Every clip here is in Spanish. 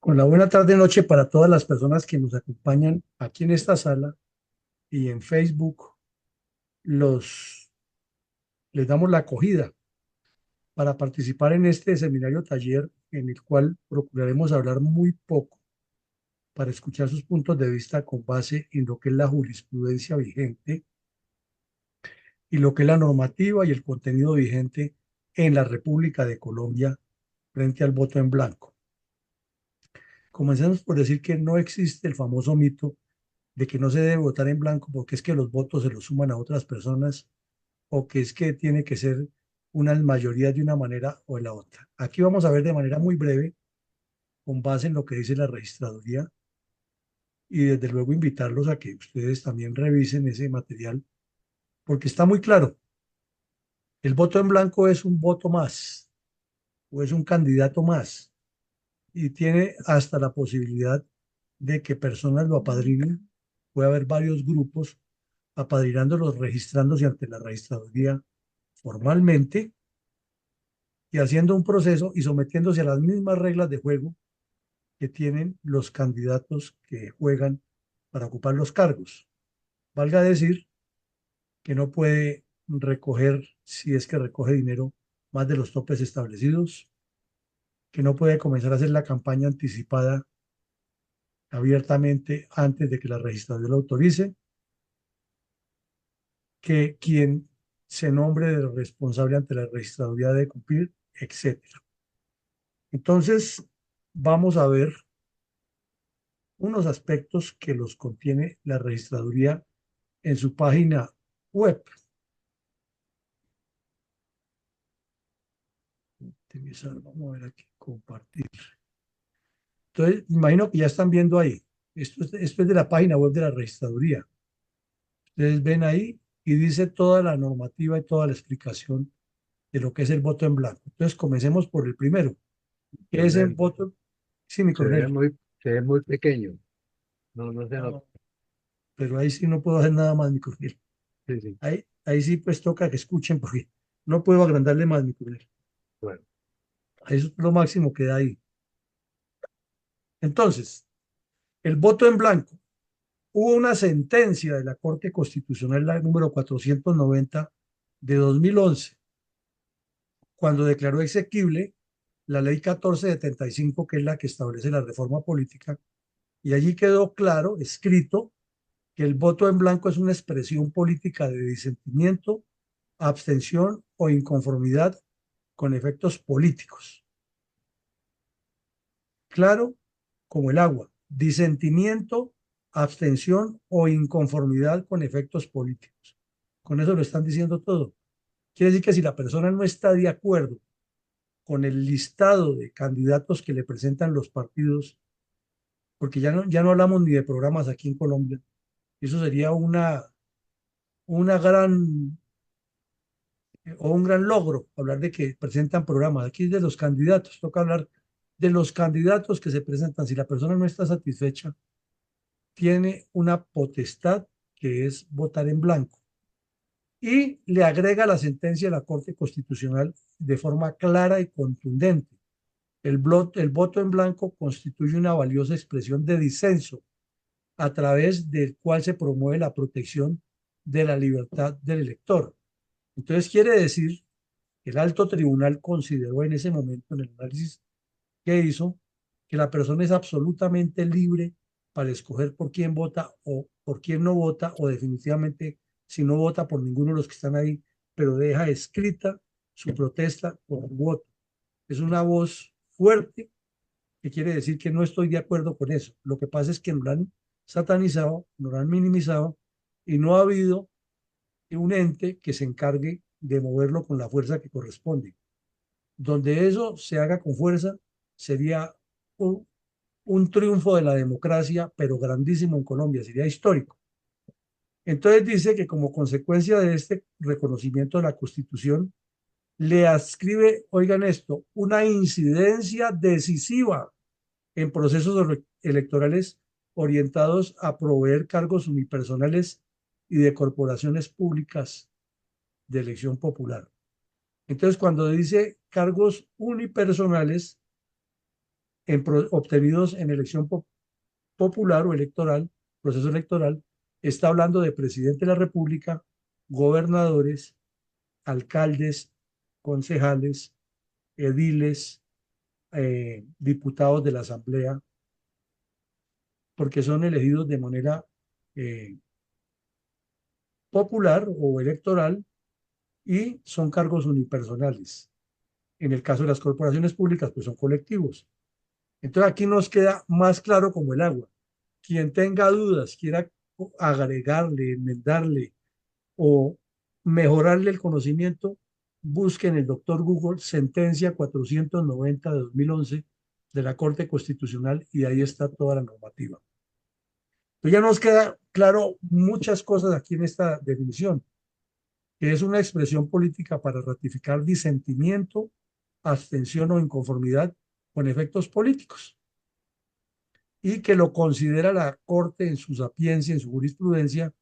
Con la buena tarde noche para todas las personas que nos acompañan aquí en esta sala y en Facebook, los les damos la acogida para participar en este seminario taller en el cual procuraremos hablar muy poco para escuchar sus puntos de vista con base en lo que es la jurisprudencia vigente y lo que es la normativa y el contenido vigente en la República de Colombia frente al voto en blanco. Comencemos por decir que no existe el famoso mito de que no se debe votar en blanco porque es que los votos se los suman a otras personas o que es que tiene que ser una mayoría de una manera o de la otra. Aquí vamos a ver de manera muy breve, con base en lo que dice la registraduría, y desde luego invitarlos a que ustedes también revisen ese material, porque está muy claro. El voto en blanco es un voto más o es un candidato más y tiene hasta la posibilidad de que personas lo apadrinen. Puede haber varios grupos apadrinándolos, registrándose ante la registraduría formalmente y haciendo un proceso y sometiéndose a las mismas reglas de juego que tienen los candidatos que juegan para ocupar los cargos. Valga decir que no puede recoger, si es que recoge dinero, más de los topes establecidos, que no puede comenzar a hacer la campaña anticipada abiertamente antes de que la registraduría lo autorice, que quien se nombre de responsable ante la registraduría debe cumplir, etcétera. Entonces, vamos a ver unos aspectos que los contiene la registraduría en su página web. Vamos a ver aquí, compartir. Entonces, imagino que ya están viendo ahí. Esto es de la página web de la registraduría. Ustedes ven ahí y dice toda la normativa y toda la explicación de lo que es el voto en blanco. Entonces, comencemos por el primero. ¿Qué es el Coronel, voto? Sí, mi coronel. se ve muy pequeño. No, no se nota. No, pero ahí sí no puedo hacer nada más, mi coronel. Sí, sí. Ahí sí pues toca que escuchen porque no puedo agrandarle más, mi coronel. Bueno, Eso es lo máximo que da ahí. Entonces, el voto en blanco. Hubo una sentencia de la Corte Constitucional, la número 490 de 2011, cuando declaró exequible la ley 1475, que es la que establece la reforma política, y allí quedó claro, escrito, que el voto en blanco es una expresión política de disentimiento, abstención o inconformidad con efectos políticos. Claro como el agua, disentimiento, abstención o inconformidad con efectos políticos. Con eso lo están diciendo todo. Quiere decir que si la persona no está de acuerdo con el listado de candidatos que le presentan los partidos, porque ya no hablamos ni de programas aquí en Colombia, eso sería una gran o un gran logro hablar de que presentan programas. Aquí es de los candidatos, toca hablar de los candidatos que se presentan. Si la persona no está satisfecha, tiene una potestad que es votar en blanco y le agrega la sentencia de la Corte Constitucional de forma clara y contundente. El voto en blanco constituye una valiosa expresión de disenso a través del cual se promueve la protección de la libertad del elector. Entonces quiere decir que el alto tribunal consideró en ese momento, en el análisis que hizo, que la persona es absolutamente libre para escoger por quién vota o por quién no vota, o definitivamente si no vota por ninguno de los que están ahí, pero deja escrita su protesta por voto. Es una voz fuerte que quiere decir que no estoy de acuerdo con eso. Lo que pasa es que nos lo han satanizado, nos lo han minimizado y no ha habido un ente que se encargue de moverlo con la fuerza que corresponde. Donde eso se haga con fuerza sería un, un triunfo de la democracia, pero grandísimo en Colombia, sería histórico. Entonces dice que como consecuencia de este reconocimiento de la Constitución, le adscribe, oigan esto, una incidencia decisiva en procesos electorales orientados a proveer cargos unipersonales y de corporaciones públicas de elección popular. Entonces, cuando dice cargos unipersonales, obtenidos en elección popular o electoral, proceso electoral, está hablando de presidente de la República, gobernadores, alcaldes, concejales, ediles, diputados de la Asamblea, porque son elegidos de manera eh, popular o electoral y son cargos unipersonales. En el caso de las corporaciones públicas, pues son colectivos. Entonces aquí nos queda más claro como el agua. Quien tenga dudas, quiera agregarle, enmendarle o mejorarle el conocimiento, busque en el doctor Google sentencia 490 de 2011 de la Corte Constitucional y ahí está toda la normativa. Entonces ya nos queda claro muchas cosas aquí en esta definición, que es una expresión política para ratificar disentimiento, abstención o inconformidad con efectos políticos y que lo considera la Corte en su sapiencia, en su jurisprudencia,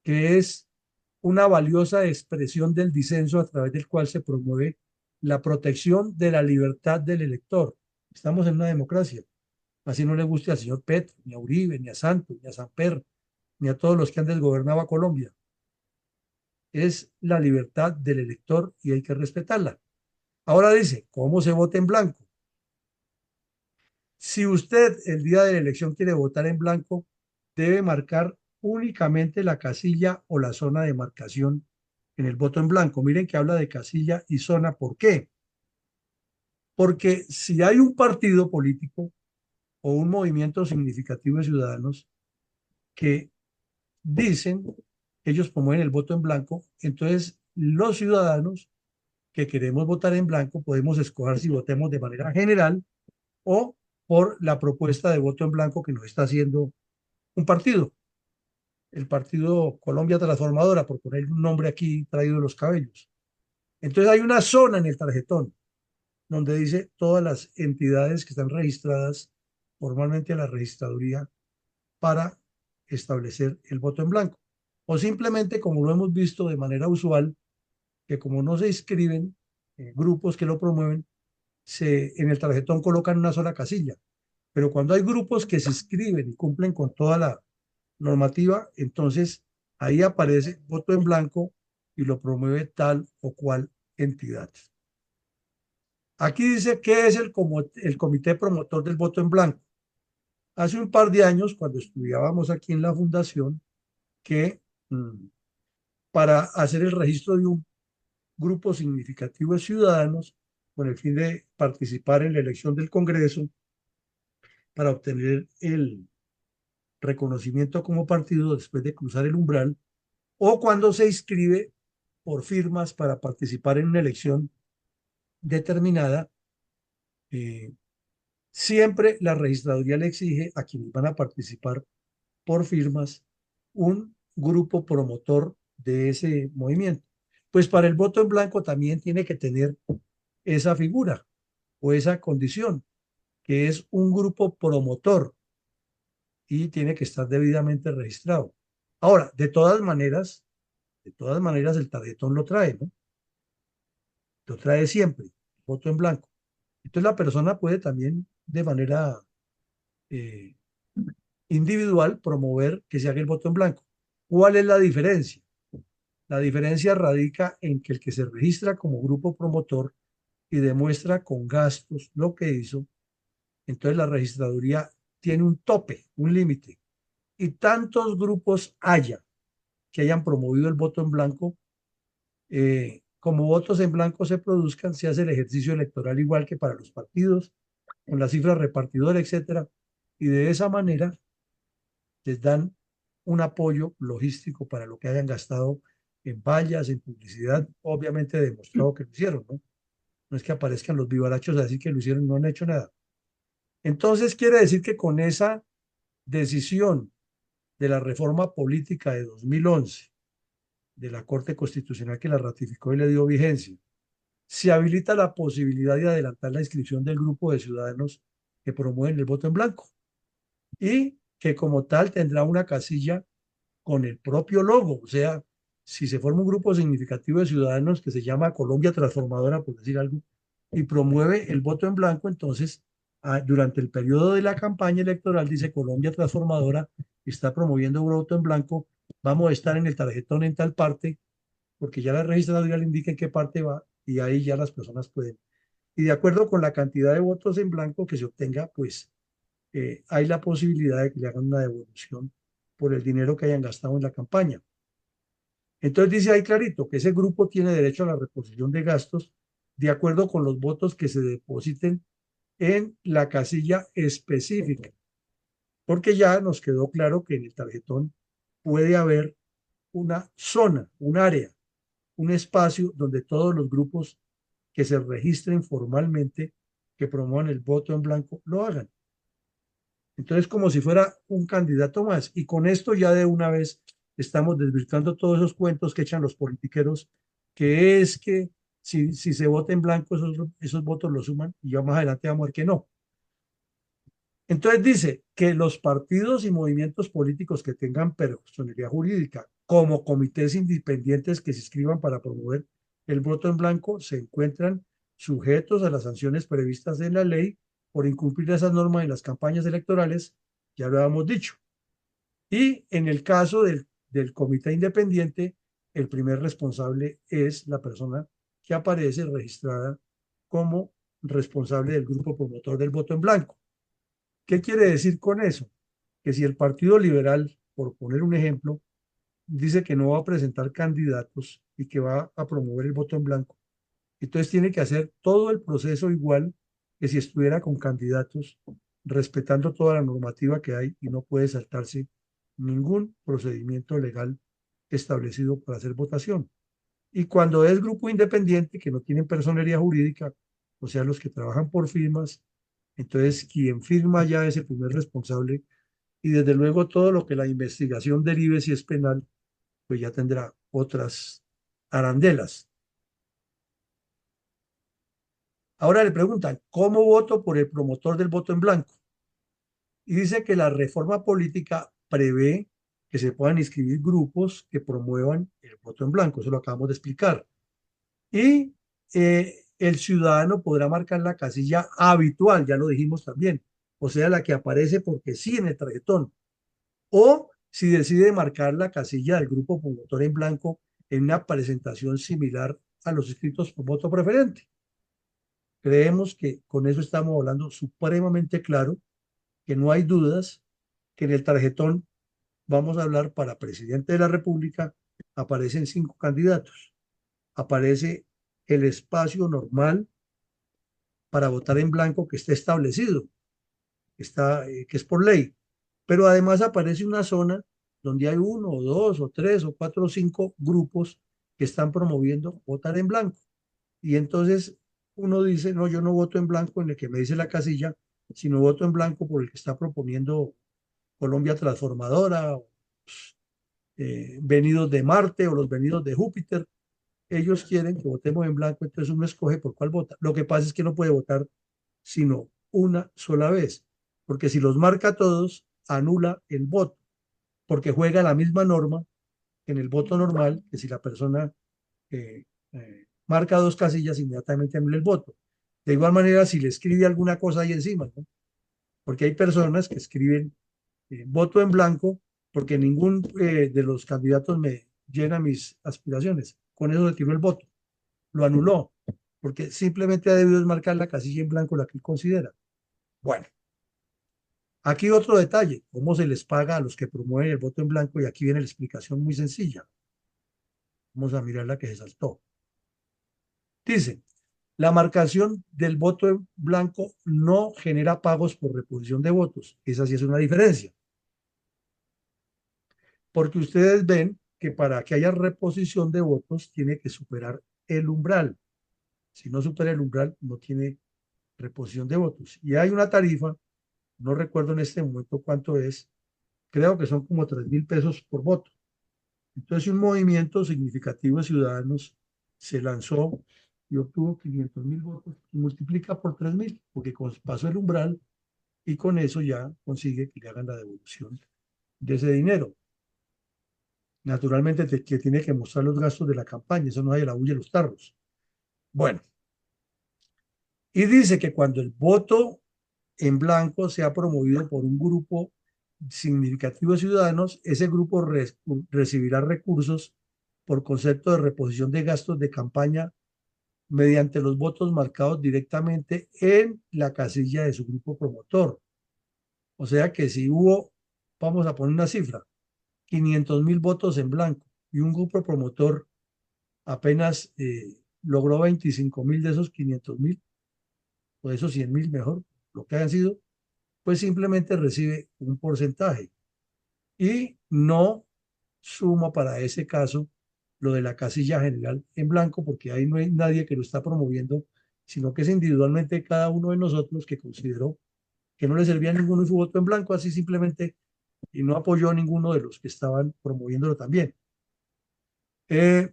que es una valiosa expresión del disenso a través del cual se promueve la protección de la libertad del elector. Estamos en una democracia. Así no le guste al señor Petro, ni a Uribe, ni a Santos, ni a Samper, ni a todos los que han desgobernado a Colombia. Es la libertad del elector y hay que respetarla. Ahora dice, ¿cómo se vota en blanco? Si usted el día de la elección quiere votar en blanco, debe marcar únicamente la casilla o la zona de marcación en el voto en blanco. Miren que habla de casilla y zona. ¿Por qué? Porque si hay un partido político o un movimiento significativo de ciudadanos que dicen que ellos promueven el voto en blanco, entonces los ciudadanos que queremos votar en blanco podemos escoger si votemos de manera general o por la propuesta de voto en blanco que nos está haciendo un partido, el partido Colombia Transformadora, por poner un nombre aquí traído de los cabellos. Entonces hay una zona en el tarjetón donde dice todas las entidades que están registradas formalmente a la registraduría para establecer el voto en blanco. O simplemente, como lo hemos visto de manera usual, que como no se inscriben grupos que lo promueven, en el tarjetón colocan una sola casilla. Pero cuando hay grupos que se inscriben y cumplen con toda la normativa, entonces ahí aparece voto en blanco y lo promueve tal o cual entidad. Aquí dice que es el comité promotor del voto en blanco. Hace un par de años, cuando estudiábamos aquí en la fundación, que para hacer el registro de un grupo significativo de ciudadanos, con el fin de participar en la elección del Congreso, para obtener el reconocimiento como partido después de cruzar el umbral, o cuando se inscribe por firmas para participar en una elección determinada, eh, siempre la registraduría le exige a quienes van a participar por firmas un grupo promotor de ese movimiento. Pues para el voto en blanco también tiene que tener esa figura o esa condición, que es un grupo promotor y tiene que estar debidamente registrado. Ahora, de todas maneras el tarjetón lo trae, ¿no? Lo trae siempre, voto en blanco. Entonces la persona puede también de manera eh, individual promover que se haga el voto en blanco. ¿Cuál es la diferencia? La diferencia radica en que el que se registra como grupo promotor y demuestra con gastos lo que hizo, entonces la registraduría tiene un tope, un límite. Y tantos grupos haya que hayan promovido el voto en blanco, como votos en blanco se produzcan, se hace el ejercicio electoral igual que para los partidos, con la cifra repartidora, etcétera, y de esa manera les dan un apoyo logístico para lo que hayan gastado en vallas, en publicidad, obviamente demostrado que lo hicieron, ¿no? No es que aparezcan los vivarachos así que lo hicieron, no han hecho nada. Entonces quiere decir que con esa decisión de la reforma política de 2011 de la Corte Constitucional que la ratificó y le dio vigencia, se habilita la posibilidad de adelantar la inscripción del grupo de ciudadanos que promueven el voto en blanco y que como tal tendrá una casilla con el propio logo. O sea, si se forma un grupo significativo de ciudadanos que se llama Colombia Transformadora, por decir algo, y promueve el voto en blanco, entonces durante el periodo de la campaña electoral, dice Colombia Transformadora, está promoviendo voto en blanco, vamos a estar en el tarjetón en tal parte, porque ya la registraduría le indica en qué parte va y ahí ya las personas pueden. Y de acuerdo con la cantidad de votos en blanco que se obtenga, pues hay la posibilidad de que le hagan una devolución por el dinero que hayan gastado en la campaña. Entonces dice ahí clarito que ese grupo tiene derecho a la reposición de gastos de acuerdo con los votos que se depositen en la casilla específica, porque ya nos quedó claro que en el tarjetón puede haber una zona, un área, un espacio donde todos los grupos que se registren formalmente, que promuevan el voto en blanco, lo hagan. Entonces, como si fuera un candidato más. Y con esto ya de una vez estamos desvirtuando todos esos cuentos que echan los politiqueros, que es que si se vota en blanco, esos votos los suman y ya más adelante vamos a ver que no. Entonces dice que los partidos y movimientos políticos que tengan personalidad jurídica como comités independientes que se inscriban para promover el voto en blanco se encuentran sujetos a las sanciones previstas en la ley por incumplir esas normas en las campañas electorales, ya lo habíamos dicho. Y en el caso del comité independiente, el primer responsable es la persona que aparece registrada como responsable del grupo promotor del voto en blanco. ¿Qué quiere decir con eso? Que si el Partido Liberal, por poner un ejemplo, dice que no va a presentar candidatos y que va a promover el voto en blanco, entonces tiene que hacer todo el proceso igual que si estuviera con candidatos, respetando toda la normativa que hay y no puede saltarse ningún procedimiento legal establecido para hacer votación. Y cuando es grupo independiente, que no tienen personería jurídica, o sea, los que trabajan por firmas, entonces quien firma ya es el primer responsable y desde luego todo lo que la investigación derive, si es penal, pues ya tendrá otras arandelas. Ahora le preguntan, ¿cómo voto por el promotor del voto en blanco? Y dice que la reforma política prevé que se puedan inscribir grupos que promuevan el voto en blanco, eso lo acabamos de explicar. Y el ciudadano podrá marcar la casilla habitual, ya lo dijimos también, o sea, la que aparece porque sí en el tarjetón, o si decide marcar la casilla del grupo promotor en blanco en una presentación similar a los inscritos por voto preferente. Creemos que con eso estamos hablando supremamente claro, que no hay dudas, que en el tarjetón vamos a hablar para presidente de la República, aparecen 5 candidatos. Aparece el espacio normal para votar en blanco que está establecido, que es por ley. Pero además aparece una zona donde hay 1 o 2 o 3 o 4 o 5 grupos que están promoviendo votar en blanco. Y entonces uno dice, no, yo no voto en blanco en el que me dice la casilla, sino voto en blanco por el que está proponiendo Colombia Transformadora, venidos de Marte o los venidos de Júpiter. Ellos quieren que votemos en blanco, entonces uno escoge por cuál vota. Lo que pasa es que no puede votar sino una sola vez, porque si los marca todos, anula el voto, porque juega la misma norma en el voto normal, que si la persona marca 2 casillas, inmediatamente anula el voto. De igual manera, si le escribe alguna cosa ahí encima, ¿no? Porque hay personas que escriben voto en blanco porque ningún de los candidatos me llena mis aspiraciones. Con eso retiró el voto, lo anuló, porque simplemente ha debido marcar la casilla en blanco la que él considera. Bueno, aquí otro detalle, cómo se les paga a los que promueven el voto en blanco, y aquí viene la explicación muy sencilla. Vamos a mirar la que se saltó. Dice, la marcación del voto en blanco no genera pagos por reposición de votos. Esa sí es una diferencia. Porque ustedes ven que para que haya reposición de votos tiene que superar el umbral. Si no supera el umbral, no tiene reposición de votos. Y hay una tarifa, no recuerdo en este momento cuánto es, creo que son como 3.000 pesos por voto. Entonces, un movimiento significativo de ciudadanos se lanzó y obtuvo 500.000 votos y multiplica por 3.000, porque pasó el umbral y con eso ya consigue que le hagan la devolución de ese dinero. Naturalmente, que tiene que mostrar los gastos de la campaña, eso no hay la bulla de los tarros. Bueno, y dice que cuando el voto en blanco sea promovido por un grupo significativo de ciudadanos, ese grupo recibirá recursos por concepto de reposición de gastos de campaña mediante los votos marcados directamente en la casilla de su grupo promotor. O sea que si hubo, vamos a poner una cifra, 500.000 votos en blanco y un grupo promotor apenas logró 25.000 de esos 500.000, o de esos 100.000 mejor, lo que hayan sido, pues simplemente recibe un porcentaje y no suma para ese caso lo de la casilla general en blanco, porque ahí no hay nadie que lo está promoviendo, sino que es individualmente cada uno de nosotros que consideró que no le servía a ninguno su voto en blanco, así simplemente, y no apoyó a ninguno de los que estaban promoviéndolo también. Eh,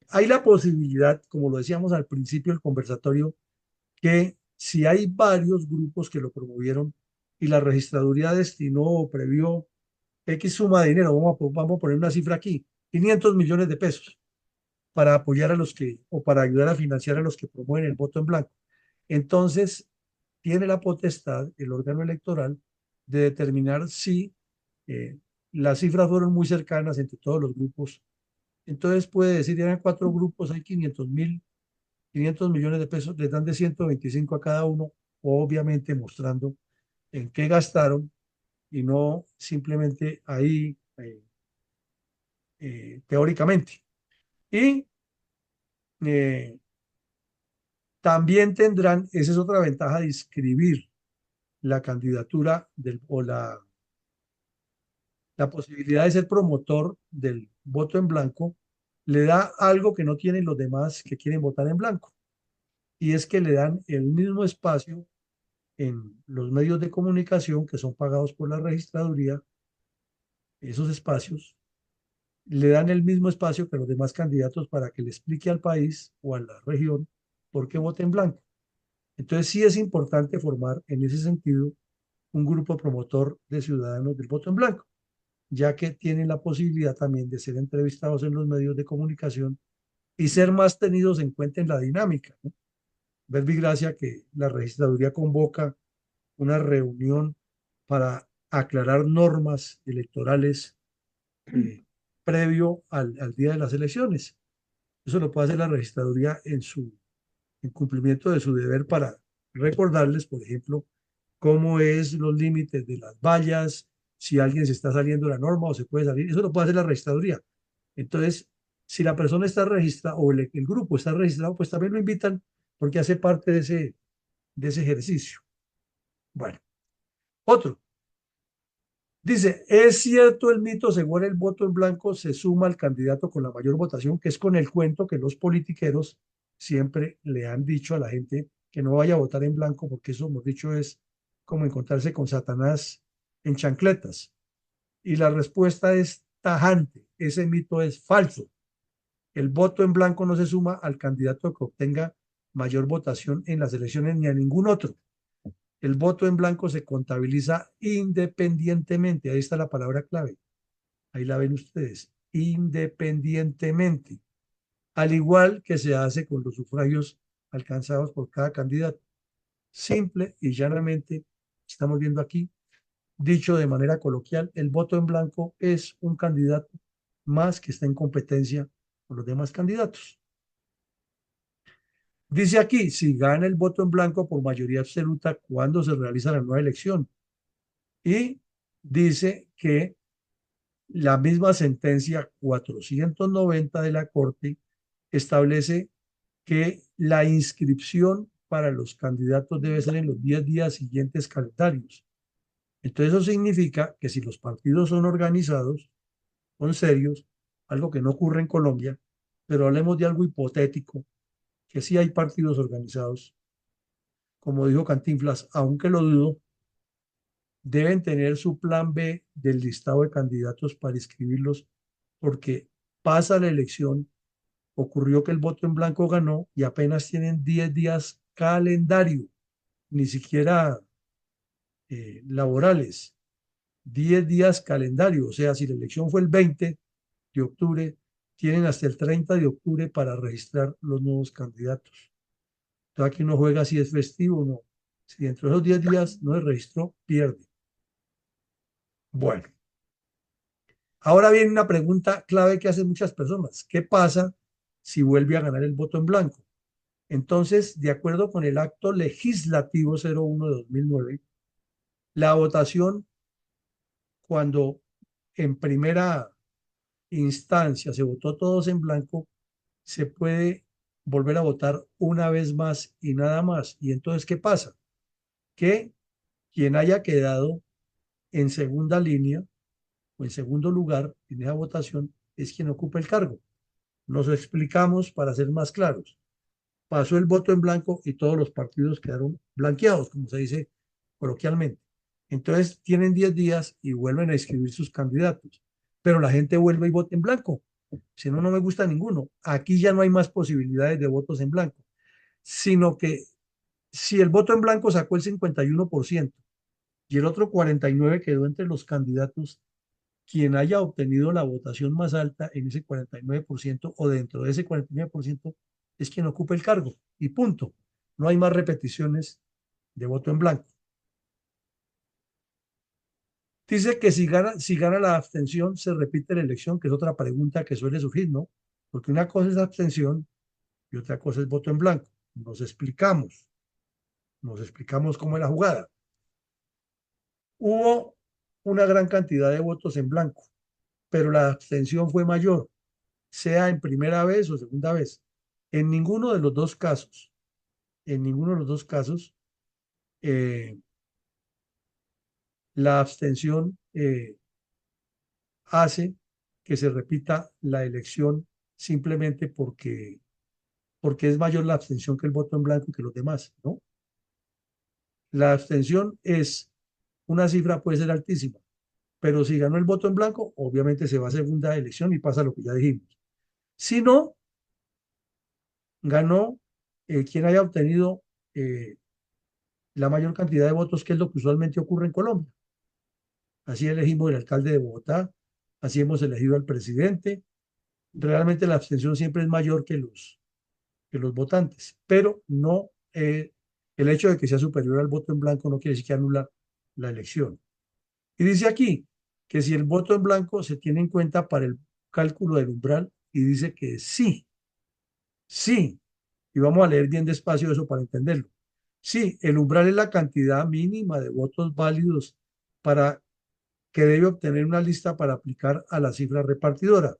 hay la posibilidad, como lo decíamos al principio del conversatorio, que si hay varios grupos que lo promovieron y la registraduría destinó o previó X suma de dinero, vamos a poner una cifra aquí, 500 millones de pesos para apoyar a los que, o para ayudar a financiar a los que promueven el voto en blanco. Entonces, tiene la potestad el órgano electoral de determinar si las cifras fueron muy cercanas entre todos los grupos. Entonces puede decir, eran cuatro grupos, hay 500 millones de pesos, les dan de 125 a cada uno, obviamente mostrando en qué gastaron y no simplemente ahí teóricamente. Y eh, también tendrán, esa es otra ventaja de inscribir la candidatura o la posibilidad de ser promotor del voto en blanco, le da algo que no tienen los demás que quieren votar en blanco, y es que le dan el mismo espacio en los medios de comunicación que son pagados por la registraduría, esos espacios le dan el mismo espacio que los demás candidatos para que le explique al país o a la región por qué vota en blanco. Entonces sí es importante formar en ese sentido un grupo promotor de ciudadanos del voto en blanco, ya que tienen la posibilidad también de ser entrevistados en los medios de comunicación y ser más tenidos en cuenta en la dinámica, ¿no? Gracia que la registraduría convoca una reunión para aclarar normas electorales previo al día de las elecciones. Eso lo puede hacer la registraduría en cumplimiento de su deber para recordarles, por ejemplo, cómo es los límites de las vallas, si alguien se está saliendo de la norma o se puede salir. Eso lo puede hacer la registraduría. Entonces, si la persona está registrada o el grupo está registrado, pues también lo invitan porque hace parte de ese ejercicio. Bueno, otro. Dice, es cierto el mito según el voto en blanco se suma al candidato con la mayor votación, que es con el cuento que los politiqueros siempre le han dicho a la gente que no vaya a votar en blanco, porque eso, hemos dicho, es como encontrarse con Satanás en chancletas. Y la respuesta es tajante, ese mito es falso. El voto en blanco no se suma al candidato que obtenga mayor votación en las elecciones ni a ningún otro. El voto en blanco se contabiliza independientemente. Ahí está la palabra clave. Ahí la ven ustedes. Independientemente. Al igual que se hace con los sufragios alcanzados por cada candidato. Simple y llanamente, estamos viendo aquí, dicho de manera coloquial, el voto en blanco es un candidato más que está en competencia con los demás candidatos. Dice aquí, si gana el voto en blanco por mayoría absoluta, ¿cuándo se realiza la nueva elección? Y dice que la misma sentencia 490 de la Corte establece que la inscripción para los candidatos debe ser en los 10 días siguientes calendarios. Entonces eso significa que si los partidos son organizados, son serios, algo que no ocurre en Colombia, pero hablemos de algo hipotético, que sí hay partidos organizados, como dijo Cantinflas, aunque lo dudo, deben tener su plan B del listado de candidatos para inscribirlos, porque pasa la elección, ocurrió que el voto en blanco ganó y apenas tienen 10 días calendario, ni siquiera laborales, 10 días calendario, o sea, si la elección fue el 20 de octubre, tienen hasta el 30 de octubre para registrar los nuevos candidatos. Entonces aquí uno juega si es festivo o no. Si dentro de esos 10 días no se registró, pierde. Bueno, ahora viene una pregunta clave que hacen muchas personas. ¿Qué pasa si vuelve a ganar el voto en blanco? Entonces, de acuerdo con el acto legislativo 01 de 2009, la votación cuando en primera instancia se votó todos en blanco, se puede volver a votar una vez más y nada más. ¿Y entonces qué pasa? Que quien haya quedado en segunda línea o en segundo lugar en esa votación es quien ocupa el cargo. Nos explicamos para ser más claros. Pasó el voto en blanco y todos los partidos quedaron blanqueados, como se dice coloquialmente. Entonces tienen 10 días y vuelven a inscribir sus candidatos, pero la gente vuelve y vota en blanco. Si no, no me gusta ninguno. Aquí ya no hay más posibilidades de votos en blanco, sino que si el voto en blanco sacó el 51% y el otro 49% quedó entre los candidatos, quien haya obtenido la votación más alta en ese 49% o dentro de ese 49% es quien ocupa el cargo y punto. No hay más repeticiones de voto en blanco. Dice que si gana la abstención, se repite la elección, que es otra pregunta que suele surgir, ¿no? Porque una cosa es abstención y otra cosa es voto en blanco. Nos explicamos, nos explicamos cómo es la jugada. Hubo una gran cantidad de votos en blanco, pero la abstención fue mayor, sea en primera vez o segunda vez. En ninguno de los dos casos, en ninguno de los dos casos, eh, la abstención hace que se repita la elección simplemente porque es mayor la abstención que el voto en blanco que los demás, ¿no? La abstención es una cifra, puede ser altísima, pero si ganó el voto en blanco, obviamente se va a segunda elección y pasa lo que ya dijimos. Si no, ganó quien haya obtenido eh, la mayor cantidad de votos, que es lo que usualmente ocurre en Colombia. Así elegimos el alcalde de Bogotá, así hemos elegido al presidente. Realmente la abstención siempre es mayor que los votantes, pero no, el hecho de que sea superior al voto en blanco no quiere decir que anula la elección. Y dice aquí que si el voto en blanco se tiene en cuenta para el cálculo del umbral, y dice que sí, sí, y vamos a leer bien despacio eso para entenderlo. Sí, el umbral es la cantidad mínima de votos válidos para que debe obtener una lista para aplicar a la cifra repartidora.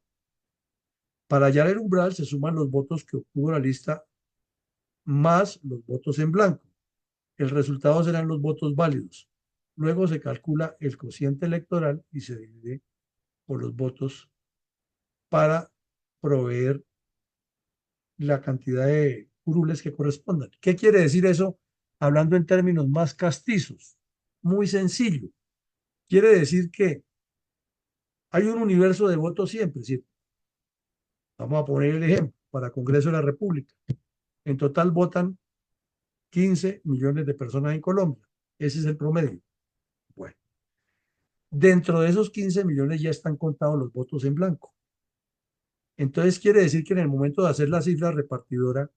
Para hallar el umbral se suman los votos que obtuvo la lista más los votos en blanco. El resultado serán los votos válidos. Luego se calcula el cociente electoral y se divide por los votos para proveer la cantidad de curules que correspondan. ¿Qué quiere decir eso? Hablando en términos más castizos. Muy sencillo. Quiere decir que hay un universo de votos siempre, ¿sí? Vamos a poner el ejemplo para Congreso de la República. En total votan 15 millones de personas en Colombia. Ese es el promedio. Bueno, dentro de esos 15 millones ya están contados los votos en blanco. Entonces quiere decir que en el momento de hacer la cifra repartidora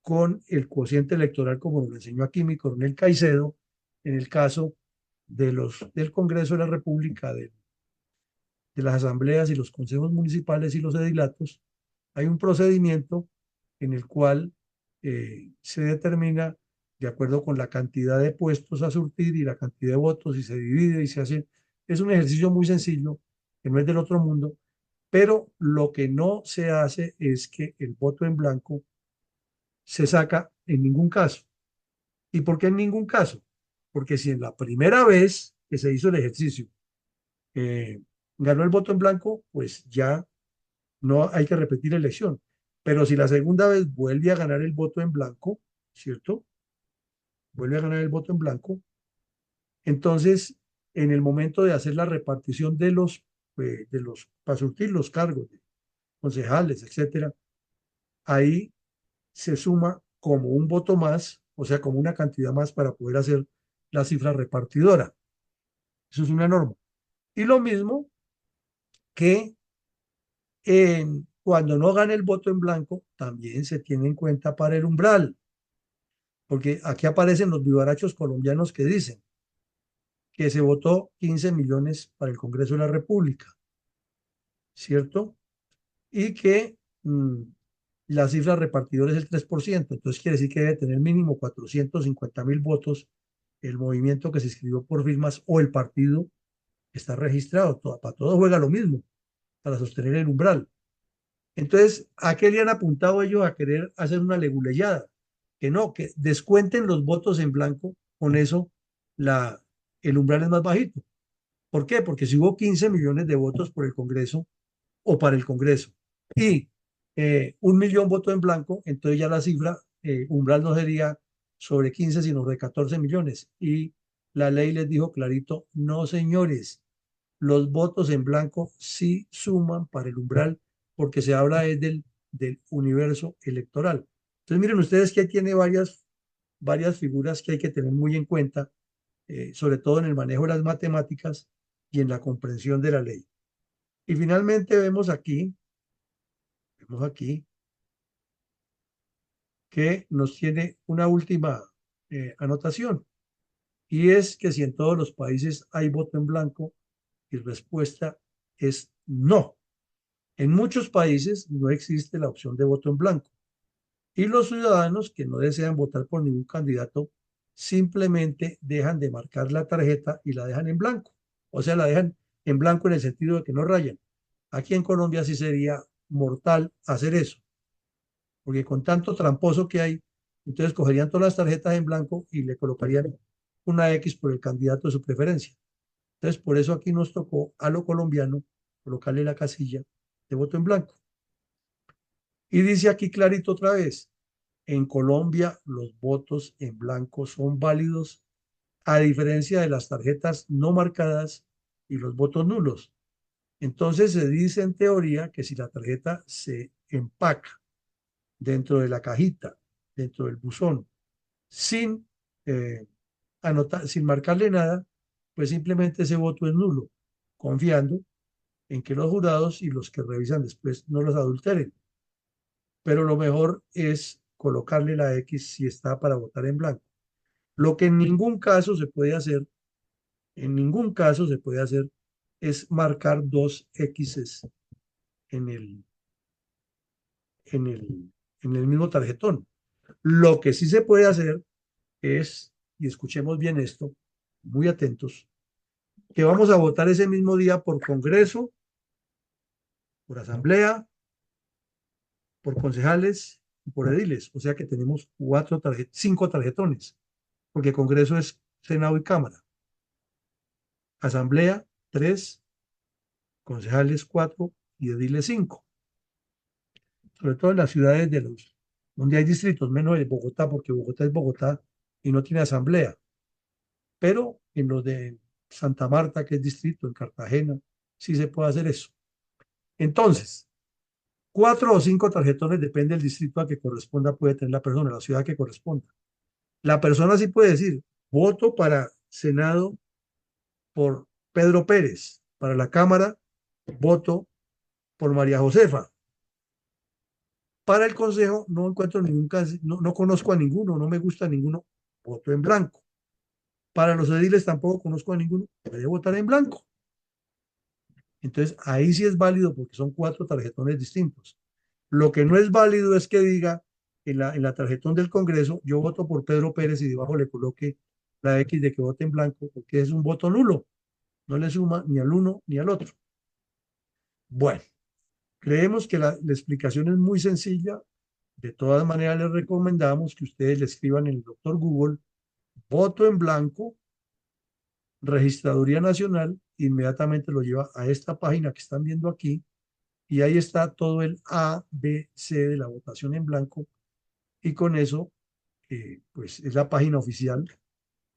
con el cociente electoral, como nos lo enseñó aquí mi coronel Caicedo, en el caso del Congreso de la República, de las asambleas y los consejos municipales y los edilatos, hay un procedimiento en el cual se determina de acuerdo con la cantidad de puestos a surtir y la cantidad de votos y se divide y se hace. Es un ejercicio muy sencillo, que no es del otro mundo, pero lo que no se hace es que el voto en blanco se saca en ningún caso. ¿Y por qué en ningún caso? Porque si en la primera vez que se hizo el ejercicio eh, ganó el voto en blanco, pues ya no hay que repetir la elección. Pero si la segunda vez vuelve a ganar el voto en blanco, ¿cierto? Vuelve a ganar el voto en blanco. Entonces, en el momento de hacer la repartición para surtir los cargos de concejales, etcétera, ahí se suma como un voto más, o sea, como una cantidad más para poder hacer la cifra repartidora. Eso es una norma. Y lo mismo que cuando no gana el voto en blanco, también se tiene en cuenta para el umbral. porque aquí aparecen los vivarachos colombianos que dicen que se votó 15 millones para el Congreso de la República, ¿cierto? Y que la cifra repartidora es el 3%. Entonces quiere decir que debe tener mínimo 450.000 votos el movimiento que se inscribió por firmas o el partido que está registrado. Para todos juega lo mismo, para sostener el umbral. Entonces, ¿a qué le han apuntado ellos a querer hacer una leguleyada? Que no, que descuenten los votos en blanco, con eso la, el umbral es más bajito. ¿Por qué? Porque si hubo 15 millones de votos por el Congreso o para el Congreso y 1 millón votó en blanco, entonces ya la cifra umbral no sería sobre 15, sino de 14 millones. Y la ley les dijo clarito, no señores, los votos en blanco sí suman para el umbral porque se habla es del universo electoral. Entonces miren ustedes que ahí tiene varias figuras que hay que tener muy en cuenta, sobre todo en el manejo de las matemáticas y en la comprensión de la ley. Y finalmente vemos aquí que nos tiene una última anotación, y es que si en todos los países hay voto en blanco, y respuesta es no. En muchos países no existe la opción de voto en blanco, y los ciudadanos que no desean votar por ningún candidato simplemente dejan de marcar la tarjeta y la dejan en blanco. O sea, la dejan en blanco en el sentido de que no rayan. Aquí en Colombia sí sería mortal hacer eso, porque con tanto tramposo que hay, entonces cogerían todas las tarjetas en blanco y le colocarían una X por el candidato de su preferencia. Entonces, por eso aquí nos tocó a lo colombiano colocarle la casilla de voto en blanco. Y dice aquí clarito otra vez, en Colombia los votos en blanco son válidos a diferencia de las tarjetas no marcadas y los votos nulos. Entonces se dice en teoría que si la tarjeta se empaca dentro de la cajita, dentro del buzón, sin anotar, sin marcarle nada, pues simplemente ese voto es nulo, confiando en que los jurados y los que revisan después no los adulteren. Pero lo mejor es colocarle la X si está para votar en blanco. Lo que en ningún caso se puede hacer, en ningún caso se puede hacer, es marcar dos X's en el, en el, en el mismo tarjetón. Lo que sí se puede hacer es, y escuchemos bien esto, muy atentos, que vamos a votar ese mismo día por Congreso, por Asamblea, por concejales y por ediles. O sea que tenemos 5 tarjetones, porque Congreso es Senado y Cámara. Asamblea, 3, concejales, 4 y ediles, 5. Sobre todo en las ciudades donde hay distritos, menos en Bogotá, porque Bogotá es Bogotá y no tiene asamblea. Pero en los de Santa Marta, que es distrito, en Cartagena, sí se puede hacer eso. Entonces, 4 o 5 tarjetones, depende del distrito a que corresponda, puede tener la persona, la ciudad que corresponda. La persona sí puede decir, voto para Senado por Pedro Pérez, para la Cámara, voto por María Josefa. Para el Consejo no encuentro ningún caso, no conozco a ninguno, no me gusta ninguno, voto en blanco. Para los ediles tampoco conozco a ninguno, puede votar en blanco. Entonces ahí sí es válido porque son 4 tarjetones distintos. Lo que no es válido es que diga en la tarjetón del Congreso, yo voto por Pedro Pérez y debajo le coloque la X de que vote en blanco, porque es un voto nulo. No le suma ni al uno ni al otro. Bueno, creemos que la explicación es muy sencilla. De todas maneras, les recomendamos que ustedes le escriban en el doctor Google, voto en blanco, Registraduría Nacional, inmediatamente lo lleva a esta página que están viendo aquí, y ahí está todo el A, B, C de la votación en blanco, y con eso, pues es la página oficial,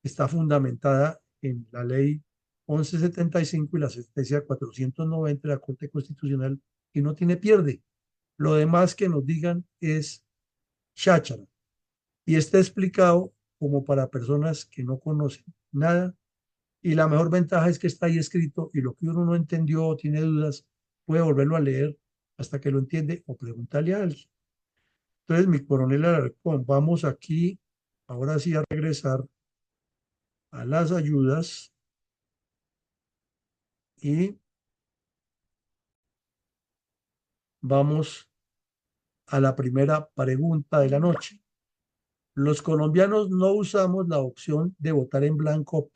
está fundamentada en la ley 1175 y la sentencia 490 de la Corte Constitucional, y no tiene pierde. Lo demás que nos digan es cháchara, y está explicado como para personas que no conocen nada, y la mejor ventaja es que está ahí escrito, y lo que uno no entendió o tiene dudas, puede volverlo a leer hasta que lo entiende o preguntarle a alguien. Entonces, mi coronel Alarcón, vamos aquí ahora sí a regresar a las ayudas y vamos a la primera pregunta de la noche. Los colombianos no usamos la opción de votar en blanco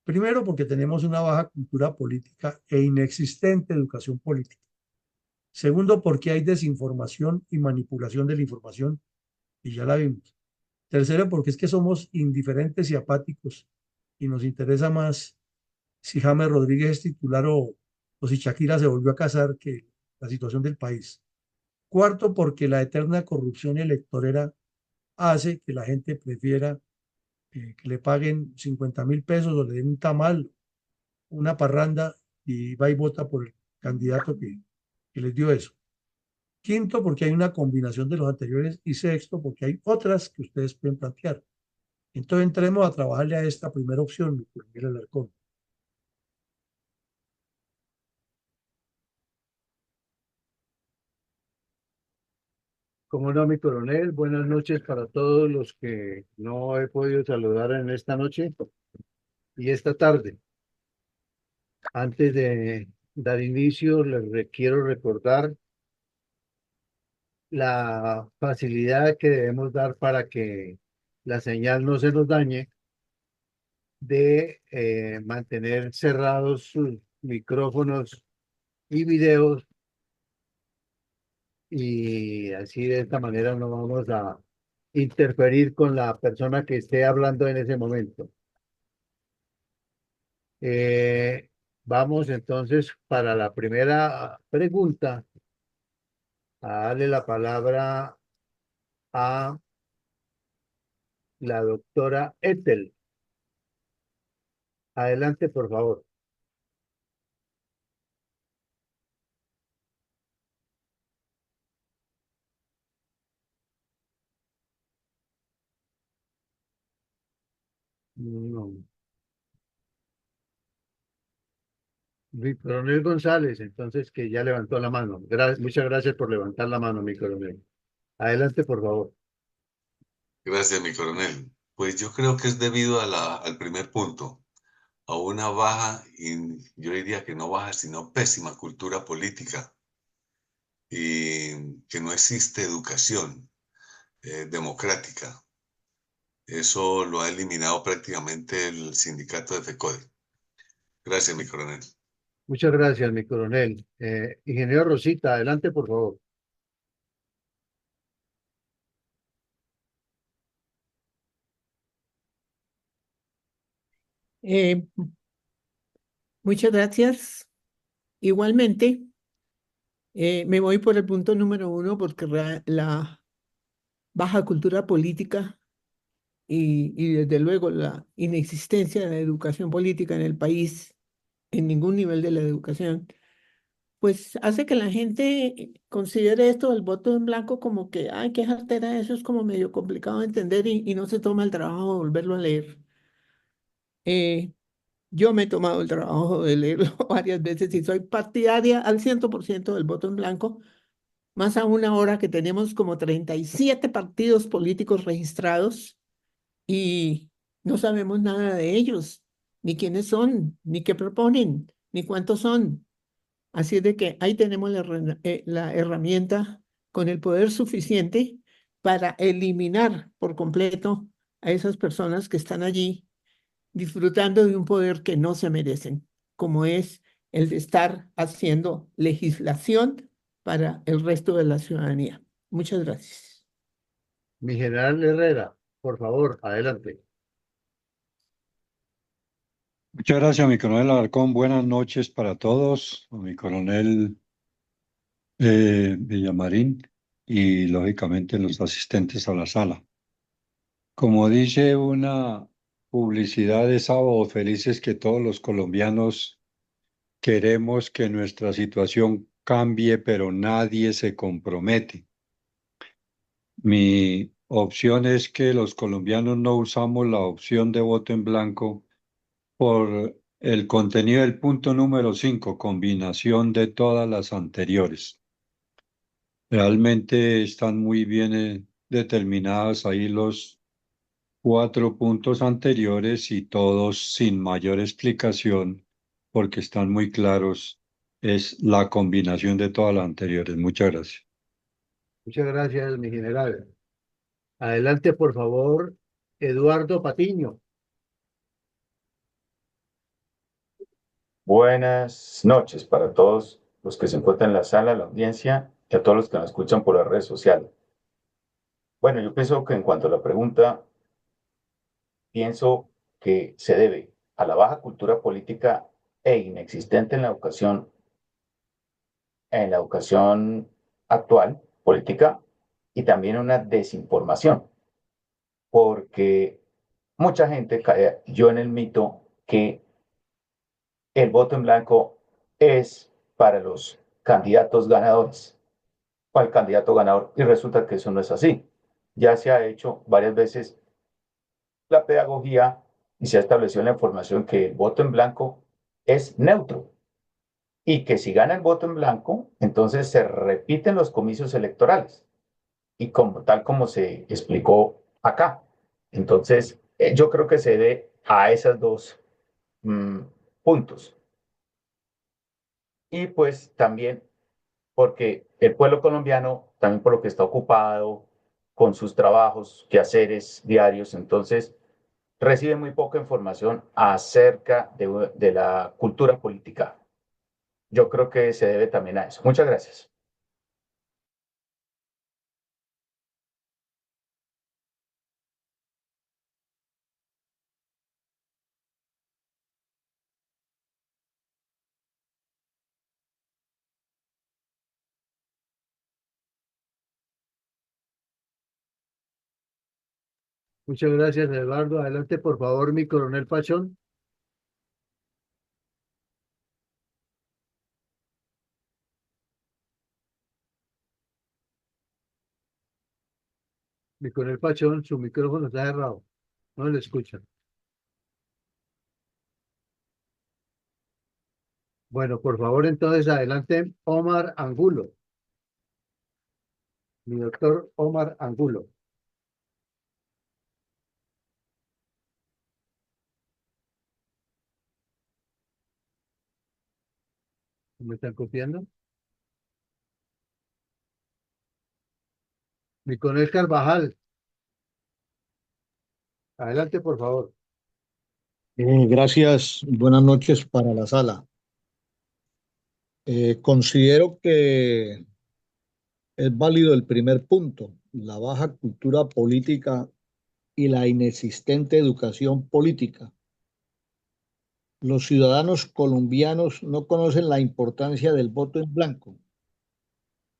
primero, porque tenemos una baja cultura política e inexistente educación política. Segundo, porque hay desinformación y manipulación de la información, y ya la vimos. Tercero, porque es que somos indiferentes y apáticos y nos interesa más si James Rodríguez es titular o si Shakira se volvió a casar que la situación del país. Cuarto, porque la eterna corrupción electorera hace que la gente prefiera que le paguen 50.000 pesos o le den un tamal, una parranda y va y vota por el candidato que les dio eso. Quinto, porque hay una combinación de los anteriores. Y sexto, porque hay otras que ustedes pueden plantear. Entonces entremos a trabajarle a esta primera opción, Miguel Alarcón. ¿Cómo no, mi coronel? Buenas noches para todos los que no he podido saludar en esta noche y esta tarde. Antes de dar inicio, les quiero recordar la facilidad que debemos dar para que la señal no se nos dañe de mantener cerrados sus micrófonos y videos y así de esta manera no vamos a interferir con la persona que esté hablando en ese momento. Vamos entonces para la primera pregunta a darle la palabra a la doctora Ethel. Adelante, por favor. No. Mi coronel González, entonces, que ya levantó la mano. Muchas gracias por levantar la mano, mi coronel. Adelante, por favor. Gracias, mi coronel. Pues yo creo que es debido al primer punto, a una baja, y yo diría que no baja, sino pésima cultura política, y que no existe educación democrática. Eso lo ha eliminado prácticamente el sindicato de FECODE. Gracias, mi coronel. Muchas gracias, mi coronel. Ingeniero Rosita, adelante, por favor. Eh, muchas gracias. Igualmente, me voy por el punto número uno porque la baja cultura política y desde luego la inexistencia de la educación política en el país, en ningún nivel de la educación, pues hace que la gente considere esto del voto en blanco como que, ay, qué jartera, eso es como medio complicado de entender y no se toma el trabajo de volverlo a leer. Eh, Yo me he tomado el trabajo de leerlo varias veces y soy partidaria al 100% del voto en blanco, más aún ahora que tenemos como 37 partidos políticos registrados y no sabemos nada de ellos, ni quiénes son, ni qué proponen, ni cuántos son. Así es de que ahí tenemos la herramienta con el poder suficiente para eliminar por completo a esas personas que están allí disfrutando de un poder que no se merecen, como es el de estar haciendo legislación para el resto de la ciudadanía. Muchas gracias. Mi general Herrera, por favor, adelante. Muchas gracias, mi coronel Alarcón. Buenas noches para todos, a mi coronel Villamarín y lógicamente los asistentes a la sala. Como dice una publicidad de Sábado Felices, que todos los colombianos queremos que nuestra situación cambie, pero nadie se compromete. Mi opción es que los colombianos no usamos la opción de voto en blanco por el contenido del punto número 5, combinación de todas las anteriores. Realmente están muy bien determinadas ahí 4 puntos anteriores y todos sin mayor explicación, porque están muy claros. Es la combinación de todas las anteriores. Muchas gracias. Muchas gracias, mi general. Adelante, por favor, Eduardo Patiño. Buenas noches para todos los que se encuentran en la sala, la audiencia y a todos los que nos escuchan por las redes sociales. Bueno, yo pienso que en cuanto a la pregunta, pienso que se debe a la baja cultura política e inexistente en la educación actual, política, y también una desinformación, porque mucha gente cayó en el mito que el voto en blanco es para los candidatos ganadores o al candidato ganador y resulta que eso no es así. Ya se ha hecho varias veces la pedagogía y se ha establecido en la información que el voto en blanco es neutro y que si gana el voto en blanco, entonces se repiten los comicios electorales y como tal como se explicó acá. Entonces, yo creo que se debe a esos dos puntos. Y pues también porque el pueblo colombiano, también por lo que está ocupado con sus trabajos, quehaceres diarios, entonces recibe muy poca información acerca de la cultura política. Yo creo que se debe también a eso. Muchas gracias. Muchas gracias, Eduardo. Adelante, por favor, mi coronel Pachón. Mi coronel Pachón, su micrófono está cerrado. No le escuchan. Bueno, por favor, entonces, adelante, Omar Angulo. Mi doctor Omar Angulo. ¿Me están copiando? Mi coronel Carvajal. Adelante, por favor. Gracias, buenas noches para la sala. Considero que es válido el primer punto, la baja cultura política y la inexistente educación política. Los ciudadanos colombianos no conocen la importancia del voto en blanco.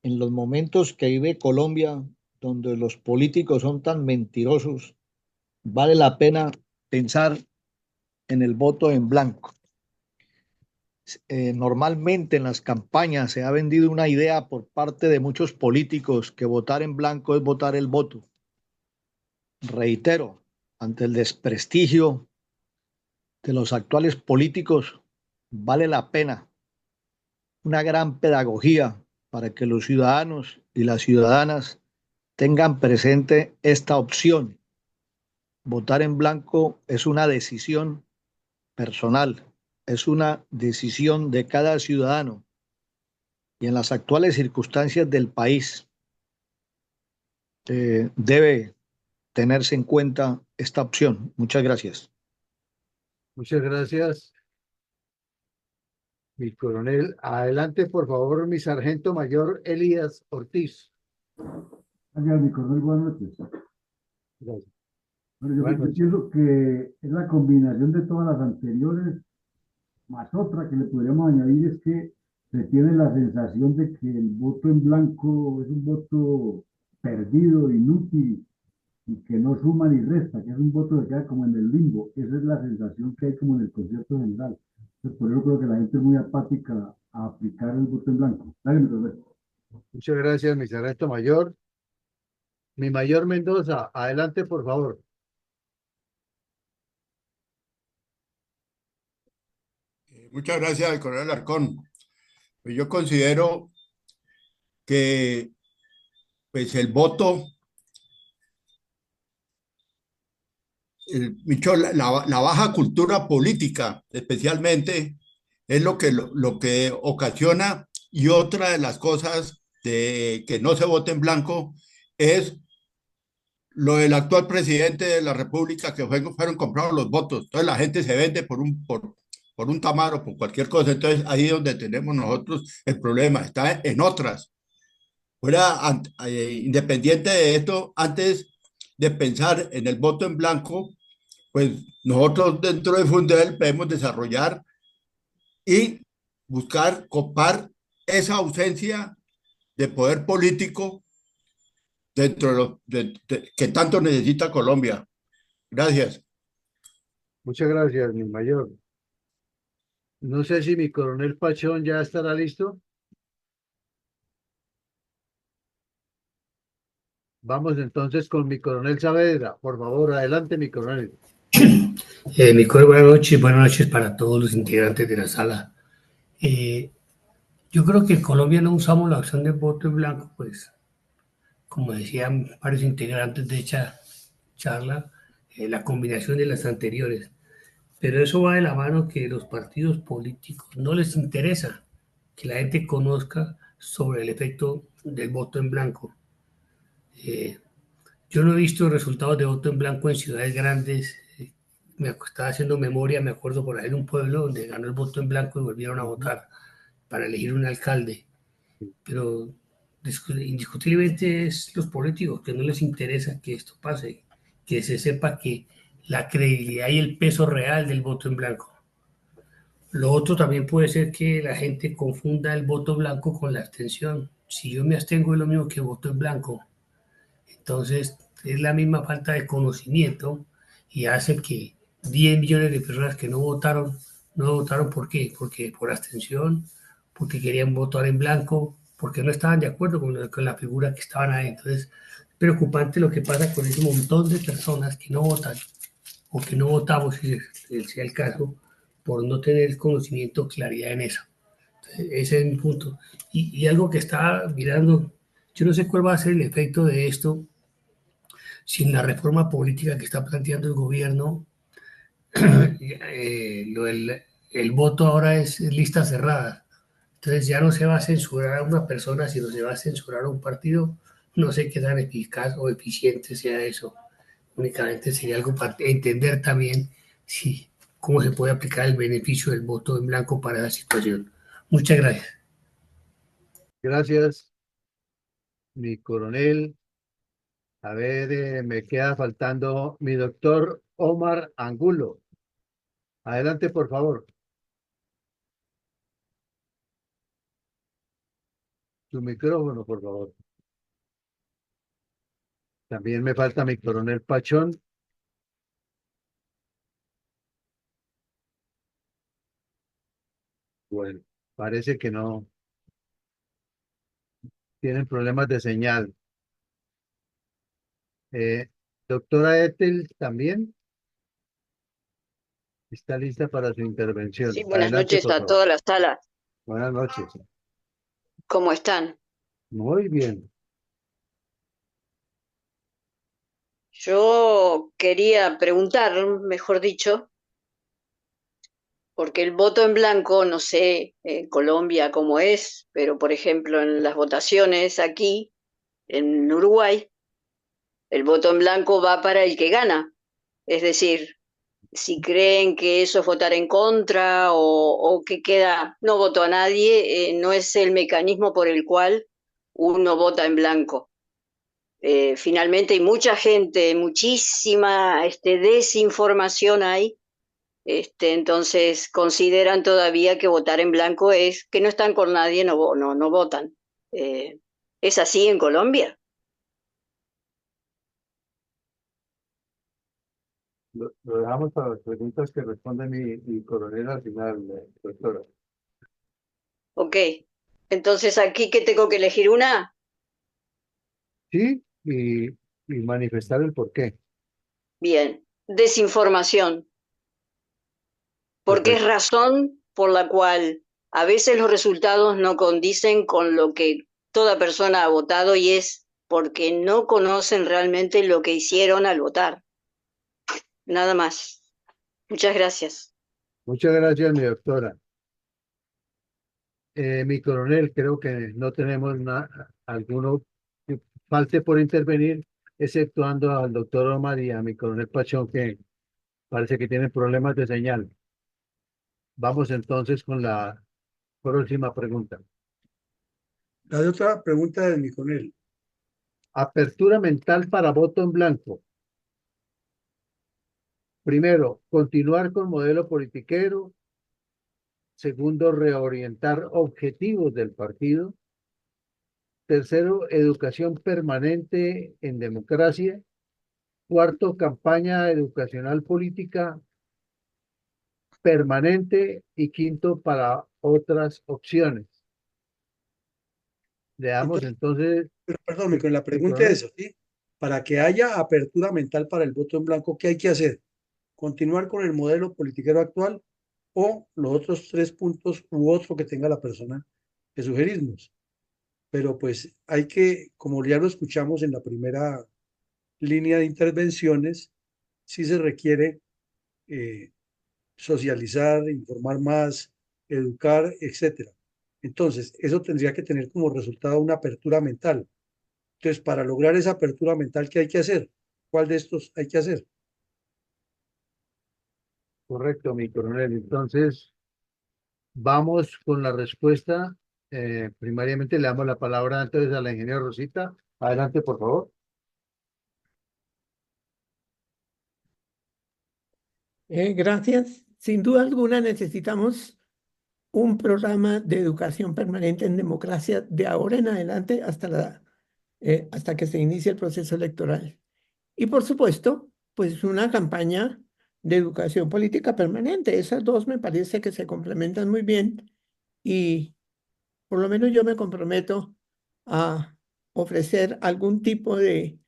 En los momentos que vive Colombia, donde los políticos son tan mentirosos, vale la pena pensar en el voto en blanco. Normalmente en las campañas se ha vendido una idea por parte de muchos políticos que votar en blanco es votar el voto. Reitero, ante el desprestigio de los actuales políticos, vale la pena una gran pedagogía para que los ciudadanos y las ciudadanas tengan presente esta opción. Votar en blanco es una decisión personal, es una decisión de cada ciudadano y en las actuales circunstancias del país debe tenerse en cuenta esta opción. Muchas gracias. Muchas gracias, mi coronel. Adelante, por favor, mi sargento mayor Elías Ortiz. Gracias, mi coronel, buenas noches. Gracias. Bueno, yo Buenas noches. pienso que es la combinación de todas las anteriores, más otra que le podríamos añadir es que se tiene la sensación de que el voto en blanco es un voto perdido, inútil, y que no suma ni resta, que es un voto que queda como en el limbo. Esa es la sensación que hay como en el concierto general. Entonces, por eso creo que la gente es muy apática a aplicar el voto en blanco. Dale, mi coronel. Muchas gracias, mi sargento mayor. Mi mayor Mendoza, adelante, por favor. Muchas gracias al coronel Alarcón. Pues yo considero que pues el voto Micho, la baja cultura política, especialmente, es lo que ocasiona, y otra de las cosas de que no se vote en blanco es lo del actual presidente de la República, que fueron comprados los votos. Entonces la gente se vende por un tamar o por cualquier cosa. Entonces ahí es donde tenemos nosotros el problema, está en otras. Independiente de esto, antes de pensar en el voto en blanco, pues nosotros dentro de Fundel debemos desarrollar y buscar copar esa ausencia de poder político dentro que tanto necesita Colombia. Gracias. Muchas gracias, mi mayor. No sé si mi coronel Pachón ya estará listo. Vamos entonces con mi coronel Saavedra. Por favor, adelante, mi coronel. Buenas noches para todos los integrantes de la sala. Yo creo que en Colombia no usamos la opción de voto en blanco, pues, como decían varios integrantes de esta charla, la combinación de las anteriores. Pero eso va de la mano que los partidos políticos no les interesa que la gente conozca sobre el efecto del voto en blanco. Yo no he visto resultados de voto en blanco en ciudades grandes. Me estaba haciendo memoria, me acuerdo por ahí en un pueblo donde ganó el voto en blanco y volvieron a votar para elegir un alcalde. Pero indiscutiblemente es los políticos que no les interesa que esto pase, que se sepa que la credibilidad y el peso real del voto en blanco. Lo otro también puede ser que la gente confunda el voto blanco con la abstención. Si yo me abstengo es lo mismo que voto en blanco. Entonces es la misma falta de conocimiento y hace que 10 millones de personas que no votaron ¿por qué? Porque por abstención, porque querían votar en blanco, porque no estaban de acuerdo con la figura que estaban ahí. Entonces es preocupante lo que pasa con ese montón de personas que no votan o que no votamos, si sea el caso, por no tener conocimiento, claridad en eso. Entonces, ese es mi punto. Y algo que estaba mirando, yo no sé cuál va a ser el efecto de esto sin la reforma política que está planteando el gobierno. El voto ahora es lista cerrada. Entonces ya no se va a censurar a una persona, sino se va a censurar a un partido. No sé qué tan eficaz o eficiente sea eso. Únicamente sería algo para entender también si, cómo se puede aplicar el beneficio del voto en blanco para esa situación. Muchas gracias. Gracias, mi coronel. A ver, me queda faltando mi doctor Omar Angulo. Adelante, por favor. Tu micrófono, por favor. También me falta mi coronel Pachón. Bueno, parece que no. Tienen problemas de señal. Doctora Ethel, también está lista para su intervención. Sí, buenas Adelante, noches por a favor. toda la sala. Buenas noches. ¿Cómo están? Muy bien. Yo quería preguntar, mejor dicho, porque el voto en blanco, no sé en Colombia cómo es, pero por ejemplo en las votaciones aquí, en Uruguay, el voto en blanco va para el que gana. Es decir, si creen que eso es votar en contra o que queda, no voto a nadie, no es el mecanismo por el cual uno vota en blanco. Finalmente hay mucha gente, muchísima desinformación hay, entonces consideran todavía que votar en blanco es que no están con nadie, no votan. ¿Es así en Colombia? Lo dejamos para las preguntas que responde mi coronel al final, doctora. Ok, entonces aquí que tengo que elegir una. Sí, y manifestar el porqué. Bien, desinformación, porque es Correcto. razón por la cual a veces los resultados no condicen con lo que toda persona ha votado y es porque no conocen realmente lo que hicieron al votar. nada más. Muchas gracias. Muchas gracias, mi doctora. Mi coronel, creo que no tenemos alguno que falte por intervenir, exceptuando al doctor Omar y a mi coronel Pachón, que parece que tienen problemas de señal. Vamos entonces con la próxima pregunta. La de otra pregunta de mi coronel. Apertura mental para voto en blanco. Primero, continuar con modelo politiquero. Segundo, reorientar objetivos del partido. Tercero, educación permanente en democracia. Cuarto, campaña educacional política permanente. Y quinto, para otras opciones. Leamos entonces. Pero perdón, con la pregunta es eso, ¿sí? Para que haya apertura mental para el voto en blanco, ¿qué hay que hacer? ¿Continuar con el modelo politiquero actual o los otros 3 puntos u otro que tenga la persona que sugerirnos? Pero pues hay que, como ya lo escuchamos en la primera línea de intervenciones, sí se requiere socializar, informar más, educar, etcétera. Entonces, eso tendría que tener como resultado una apertura mental. Entonces, para lograr esa apertura mental, ¿qué hay que hacer? ¿Cuál de estos hay que hacer? Correcto, mi coronel. Entonces, vamos con la respuesta. Primariamente le damos la palabra antes a la ingeniera Rosita. Adelante, por favor. Gracias. Sin duda alguna necesitamos un programa de educación permanente en democracia de ahora en adelante hasta que se inicie el proceso electoral. Y por supuesto, pues una campaña de educación política permanente. Esas dos me parece que se complementan muy bien y por lo menos yo me comprometo a ofrecer algún tipo de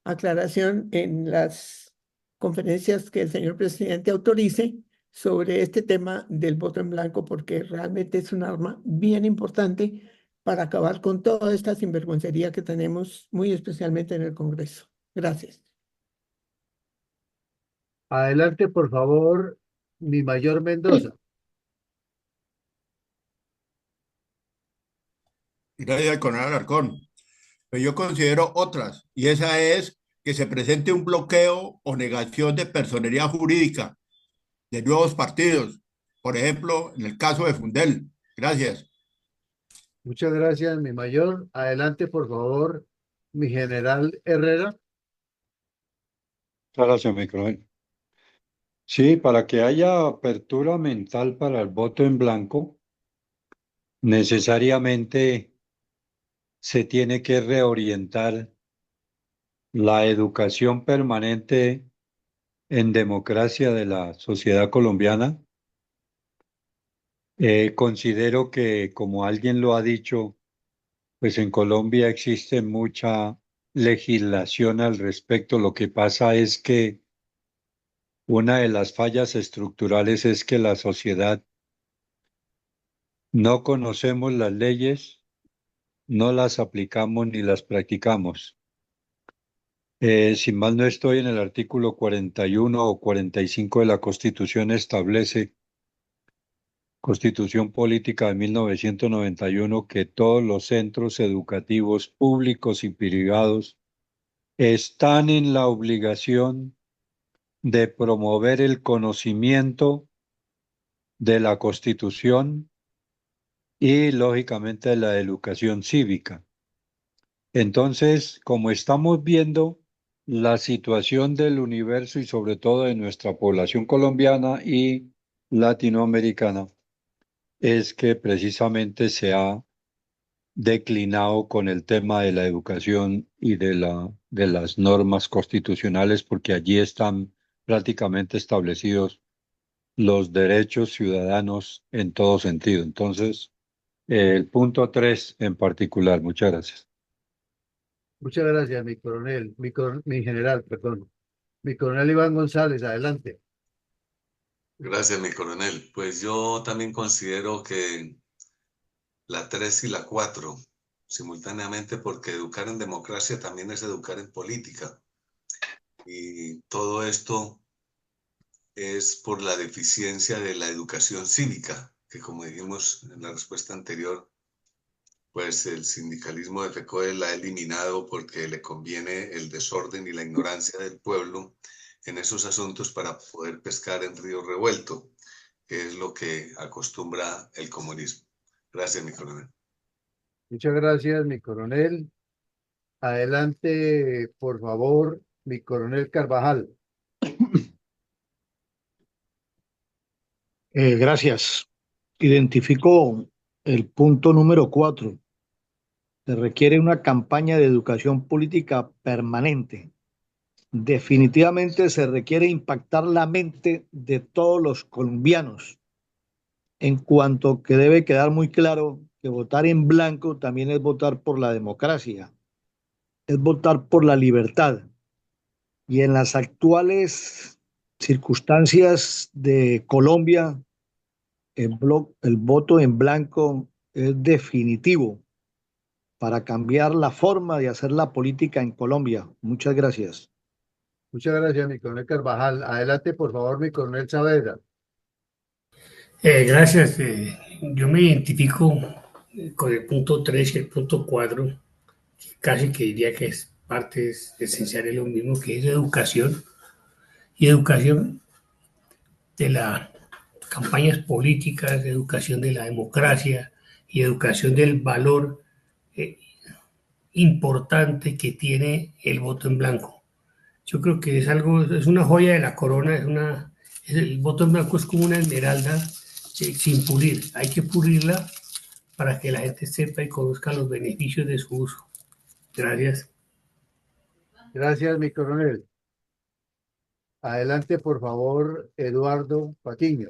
aclaración en las conferencias que el señor presidente autorice sobre este tema del voto en blanco, porque realmente es un arma bien importante para acabar con toda esta sinvergüencería que tenemos, muy especialmente en el Congreso. Gracias. Adelante, por favor, mi mayor Mendoza. Gracias, coronel Alarcón. Pero yo considero otras, y esa es que se presente un bloqueo o negación de personería jurídica de nuevos partidos, por ejemplo, en el caso de Fundel. Gracias. Muchas gracias, mi mayor. Adelante, por favor, mi general Herrera. Gracias, mi coronel. Sí, para que haya apertura mental para el voto en blanco, necesariamente se tiene que reorientar la educación permanente en democracia de la sociedad colombiana. Considero que, como alguien lo ha dicho, pues en Colombia existe mucha legislación al respecto. Lo que pasa es que una de las fallas estructurales es que la sociedad no conocemos las leyes, no las aplicamos ni las practicamos. Si mal no estoy, en el artículo 41 o 45 de la Constitución establece, Constitución Política de 1991, que todos los centros educativos públicos y privados están en la obligación de promover el conocimiento de la Constitución y, lógicamente, de la educación cívica. Entonces, como estamos viendo la situación del universo y sobre todo de nuestra población colombiana y latinoamericana, es que precisamente se ha declinado con el tema de la educación y de las normas constitucionales, porque allí están prácticamente establecidos los derechos ciudadanos en todo sentido. Entonces, el punto 3 en particular. Muchas gracias. Muchas gracias, mi coronel, mi general, perdón. Mi coronel Iván González, adelante. Gracias, mi coronel. Pues yo también considero que la 3 y la 4 simultáneamente, porque educar en democracia también es educar en política. Y todo esto es por la deficiencia de la educación cívica, que como dijimos en la respuesta anterior, pues el sindicalismo de FECODE la ha eliminado porque le conviene el desorden y la ignorancia del pueblo en esos asuntos para poder pescar en río revuelto, que es lo que acostumbra el comunismo. Gracias, mi coronel. Muchas gracias, mi coronel. Adelante, por favor, mi coronel Carvajal. Gracias. Identifico el punto número 4. Se requiere una campaña de educación política permanente. Definitivamente se requiere impactar la mente de todos los colombianos, en cuanto que debe quedar muy claro que votar en blanco también es votar por la democracia, es votar por la libertad. Y en las actuales circunstancias de Colombia, el voto en blanco es definitivo para cambiar la forma de hacer la política en Colombia. Muchas gracias. Muchas gracias, mi coronel Carvajal. Adelante, por favor, mi coronel Saavedra. Gracias. Yo me identifico con el punto 3 y el punto 4, que casi que diría que es partes esenciales de lo mismo, que es educación y educación de las campañas políticas, educación de la democracia y educación del valor eh, importante que tiene el voto en blanco. Yo creo que es algo, es una joya de la corona, el voto en blanco es como una esmeralda sin pulir. Hay que pulirla para que la gente sepa y conozca los beneficios de su uso. Gracias. Gracias, mi coronel. Adelante, por favor, Eduardo Patiño.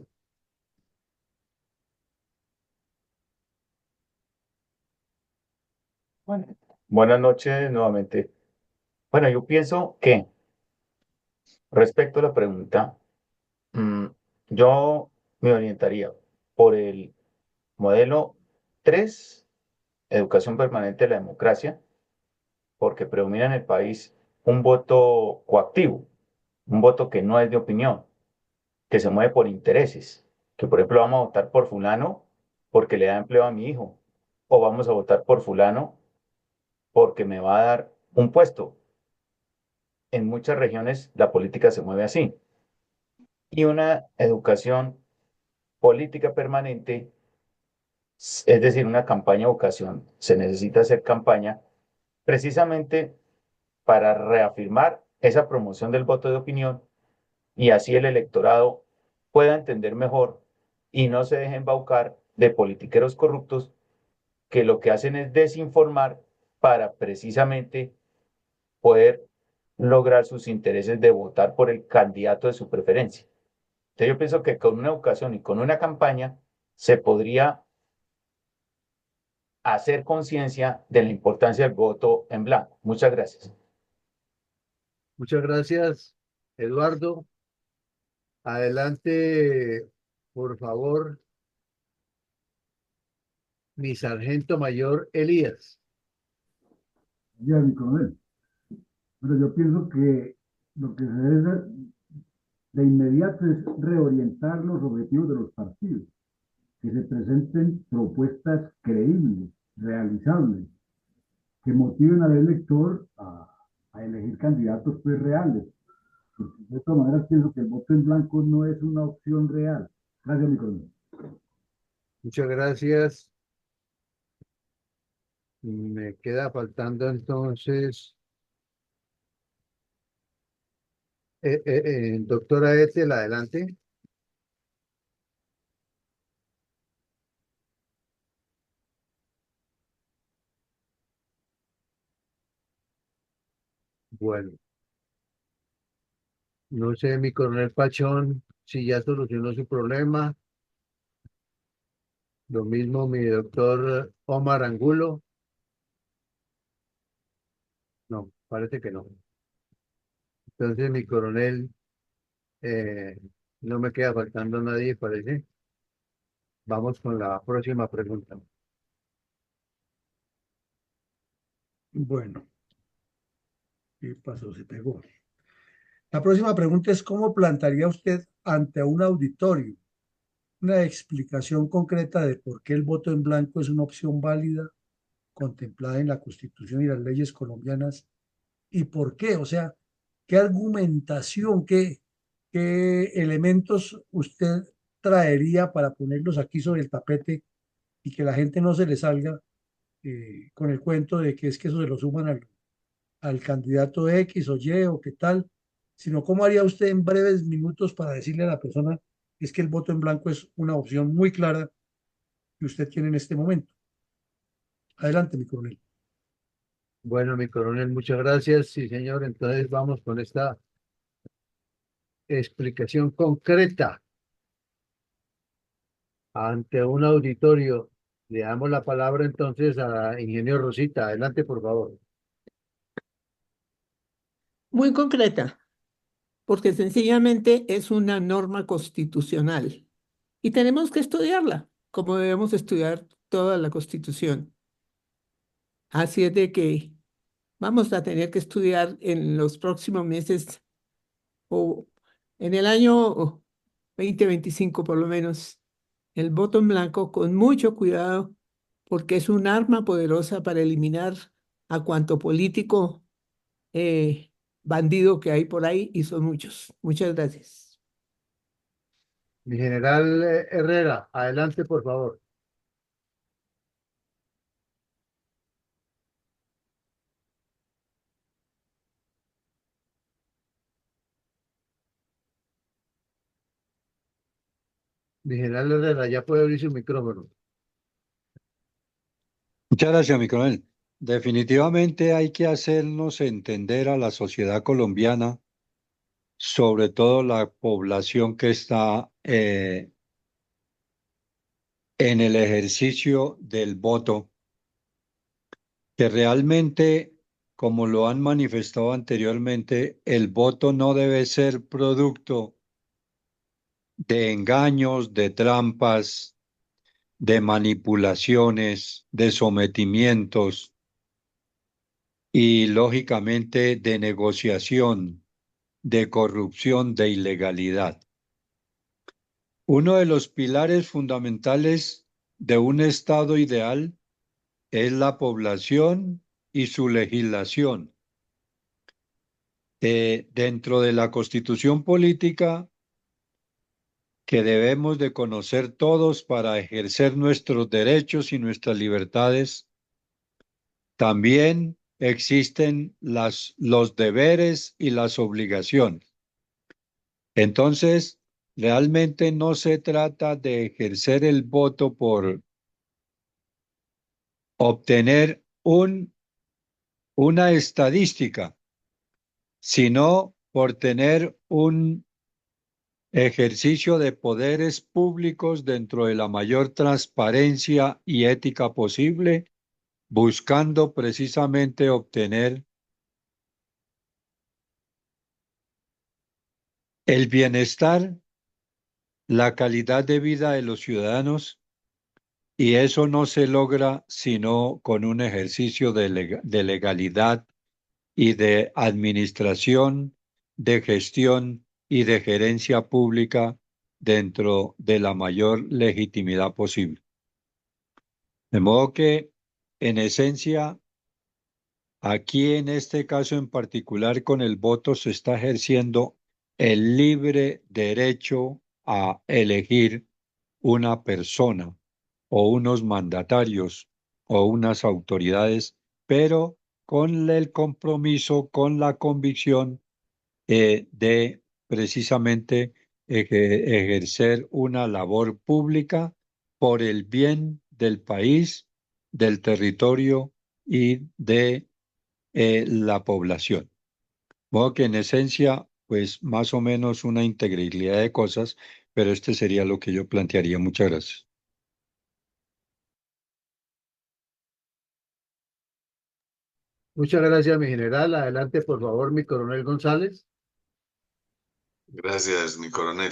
Bueno, buenas noches nuevamente. Bueno, yo pienso que respecto a la pregunta, mm, yo me orientaría por el modelo 3, educación permanente de la democracia, porque predomina en el país un voto coactivo, un voto que no es de opinión, que se mueve por intereses, que por ejemplo vamos a votar por fulano porque le da empleo a mi hijo, o vamos a votar por fulano porque me va a dar un puesto. En muchas regiones la política se mueve así. Y una educación política permanente, es decir, una campaña de vocación, se necesita hacer campaña precisamente para reafirmar esa promoción del voto de opinión y así el electorado pueda entender mejor y no se deje embaucar de politiqueros corruptos que lo que hacen es desinformar para precisamente poder lograr sus intereses de votar por el candidato de su preferencia. Entonces yo pienso que con una educación y con una campaña se podría hacer conciencia de la importancia del voto en blanco. Muchas gracias. Muchas gracias, Eduardo. Adelante, por favor, mi sargento mayor Elías. Ya, mi coronel. Pero yo pienso que lo que se debe de inmediato es reorientar los objetivos de los partidos, que se presenten propuestas creíbles, realizables, que motiven al elector a elegir candidatos pues reales. Porque de todas maneras pienso que el voto en blanco no es una opción real. Gracias, mi coronel. Muchas gracias. Me queda faltando entonces, doctora Ethel, adelante. Bueno, no sé, mi coronel Pachón, si ya solucionó su problema. Lo mismo mi doctor Omar Angulo. No, parece que no. Entonces, mi coronel, no me queda faltando nadie, parece. Vamos con la próxima pregunta. Bueno, ¿qué pasó? Se pegó. La próxima pregunta es, ¿cómo plantearía usted ante un auditorio una explicación concreta de por qué el voto en blanco es una opción válida, contemplada en la Constitución y las leyes colombianas? ¿Y por qué? O sea, ¿qué argumentación, qué elementos usted traería para ponerlos aquí sobre el tapete y que la gente no se le salga con el cuento de que es que eso se lo suman al candidato X o Y o qué tal, sino cómo haría usted en breves minutos para decirle a la persona es que el voto en blanco es una opción muy clara que usted tiene en este momento? Adelante, mi coronel. Bueno, mi coronel, muchas gracias. Sí, señor. Entonces vamos con esta explicación concreta ante un auditorio. Le damos la palabra entonces a ingeniero Rosita. Adelante, por favor. Muy concreta, porque sencillamente es una norma constitucional y tenemos que estudiarla, como debemos estudiar toda la Constitución. Así es de que vamos a tener que estudiar en los próximos meses o en el año 2025 por lo menos, el voto en blanco con mucho cuidado, porque es un arma poderosa para eliminar a cuanto político bandido que hay por ahí, y son muchos. Muchas gracias. Mi general Herrera, adelante, por favor. Mi general Herrera, ya puede abrir su micrófono. Muchas gracias, mi coronel. Definitivamente hay que hacernos entender a la sociedad colombiana, sobre todo la población que está en el ejercicio del voto, que realmente, como lo han manifestado anteriormente, el voto no debe ser producto de engaños, de trampas, de manipulaciones, de sometimientos y, lógicamente, de negociación, de corrupción, de ilegalidad. Uno de los pilares fundamentales de un Estado ideal es la población y su legislación. Dentro de la Constitución política que debemos de conocer todos para ejercer nuestros derechos y nuestras libertades, también existen los deberes y las obligaciones. Entonces, realmente no se trata de ejercer el voto por obtener una estadística, sino por tener un ejercicio de poderes públicos dentro de la mayor transparencia y ética posible, buscando precisamente obtener el bienestar, la calidad de vida de los ciudadanos, y eso no se logra sino con un ejercicio de legalidad y de administración, de gestión y de gerencia pública dentro de la mayor legitimidad posible. De modo que, en esencia, aquí en este caso en particular con el voto se está ejerciendo el libre derecho a elegir una persona o unos mandatarios o unas autoridades, pero con el compromiso, con la convicción de precisamente ejercer una labor pública por el bien del país, del territorio y de la población. De modo que en esencia, pues más o menos una integralidad de cosas, pero este sería lo que yo plantearía. Muchas gracias. Muchas gracias, mi general. Adelante, por favor, mi coronel González. Gracias, mi coronel.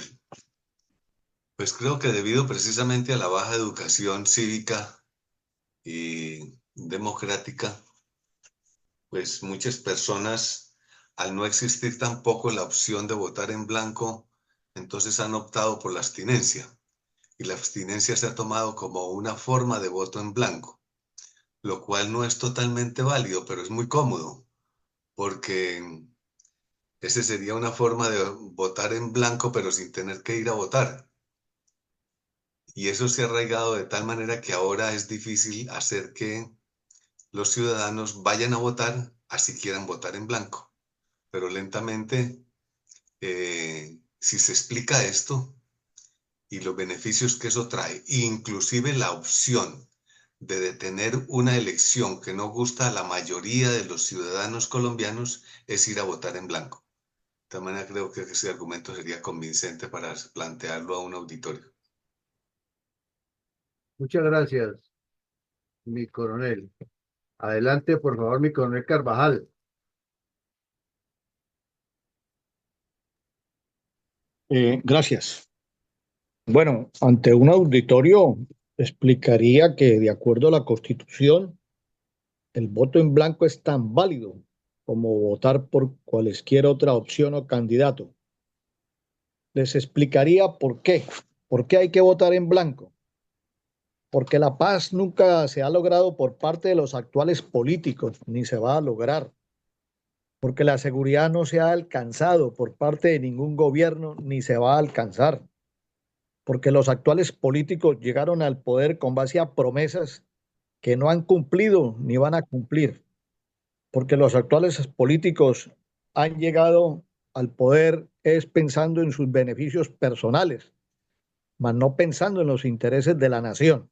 Pues creo que debido precisamente a la baja educación cívica y democrática, pues muchas personas al no existir tampoco la opción de votar en blanco, entonces han optado por la abstinencia. Y la abstinencia se ha tomado como una forma de voto en blanco, lo cual no es totalmente válido, pero es muy cómodo, porque ese sería una forma de votar en blanco, pero sin tener que ir a votar. Y eso se ha arraigado de tal manera que ahora es difícil hacer que los ciudadanos vayan a votar, así quieran votar en blanco. Pero lentamente, si se explica esto y los beneficios que eso trae, inclusive la opción de detener una elección que no gusta a la mayoría de los ciudadanos colombianos, es ir a votar en blanco. De tal manera creo que ese argumento sería convincente para plantearlo a un auditorio. Muchas gracias, mi coronel. Adelante, por favor, mi coronel Carvajal. Gracias. Bueno, ante un auditorio explicaría que de acuerdo a la Constitución, el voto en blanco es tan válido como votar por cualesquier otra opción o candidato. Les explicaría por qué. ¿Por qué hay que votar en blanco? Porque la paz nunca se ha logrado por parte de los actuales políticos, ni se va a lograr. Porque la seguridad no se ha alcanzado por parte de ningún gobierno, ni se va a alcanzar. Porque los actuales políticos llegaron al poder con base a promesas que no han cumplido ni van a cumplir. Porque los actuales políticos han llegado al poder es pensando en sus beneficios personales, mas no pensando en los intereses de la nación.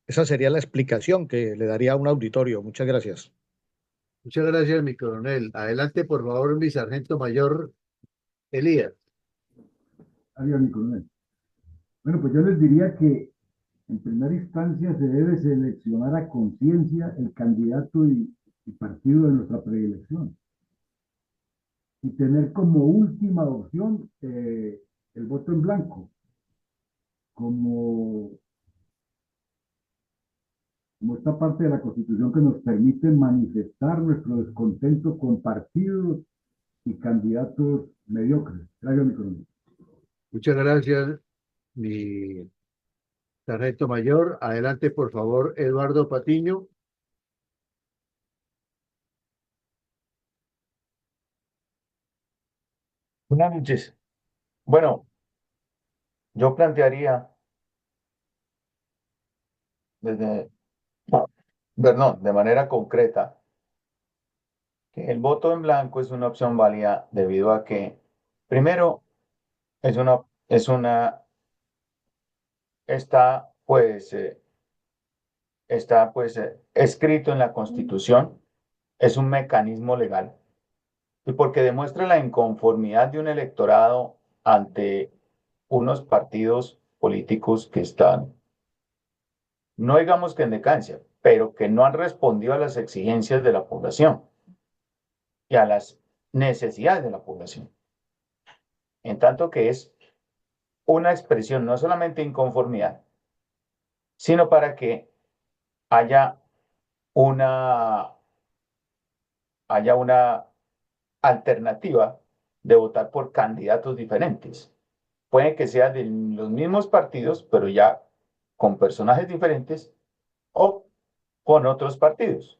Esa sería la explicación que le daría a un auditorio. Muchas gracias. Muchas gracias, mi coronel. Adelante, por favor, mi sargento mayor Elías. Adiós, mi coronel. Bueno, pues yo les diría que en primera instancia se debe seleccionar a conciencia el candidato y partido de nuestra predilección y tener como última opción el voto en blanco, como, como esta parte de la Constitución que nos permite manifestar nuestro descontento con partidos y candidatos mediocres. Gracias, mi coronel. Muchas gracias, mi sargento mayor. Adelante, por favor, Eduardo Patiño. Buenas noches. Bueno, yo plantearía desde, perdón, de manera concreta que el voto en blanco es una opción válida debido a que, primero, está escrito en la Constitución, es un mecanismo legal y porque demuestra la inconformidad de un electorado ante unos partidos políticos que están, no digamos que en decadencia, pero que no han respondido a las exigencias de la población y a las necesidades de la población. En tanto que es una expresión no solamente de inconformidad, sino para que haya una, haya una alternativa de votar por candidatos diferentes. Puede que sea de los mismos partidos, pero ya con personajes diferentes o con otros partidos.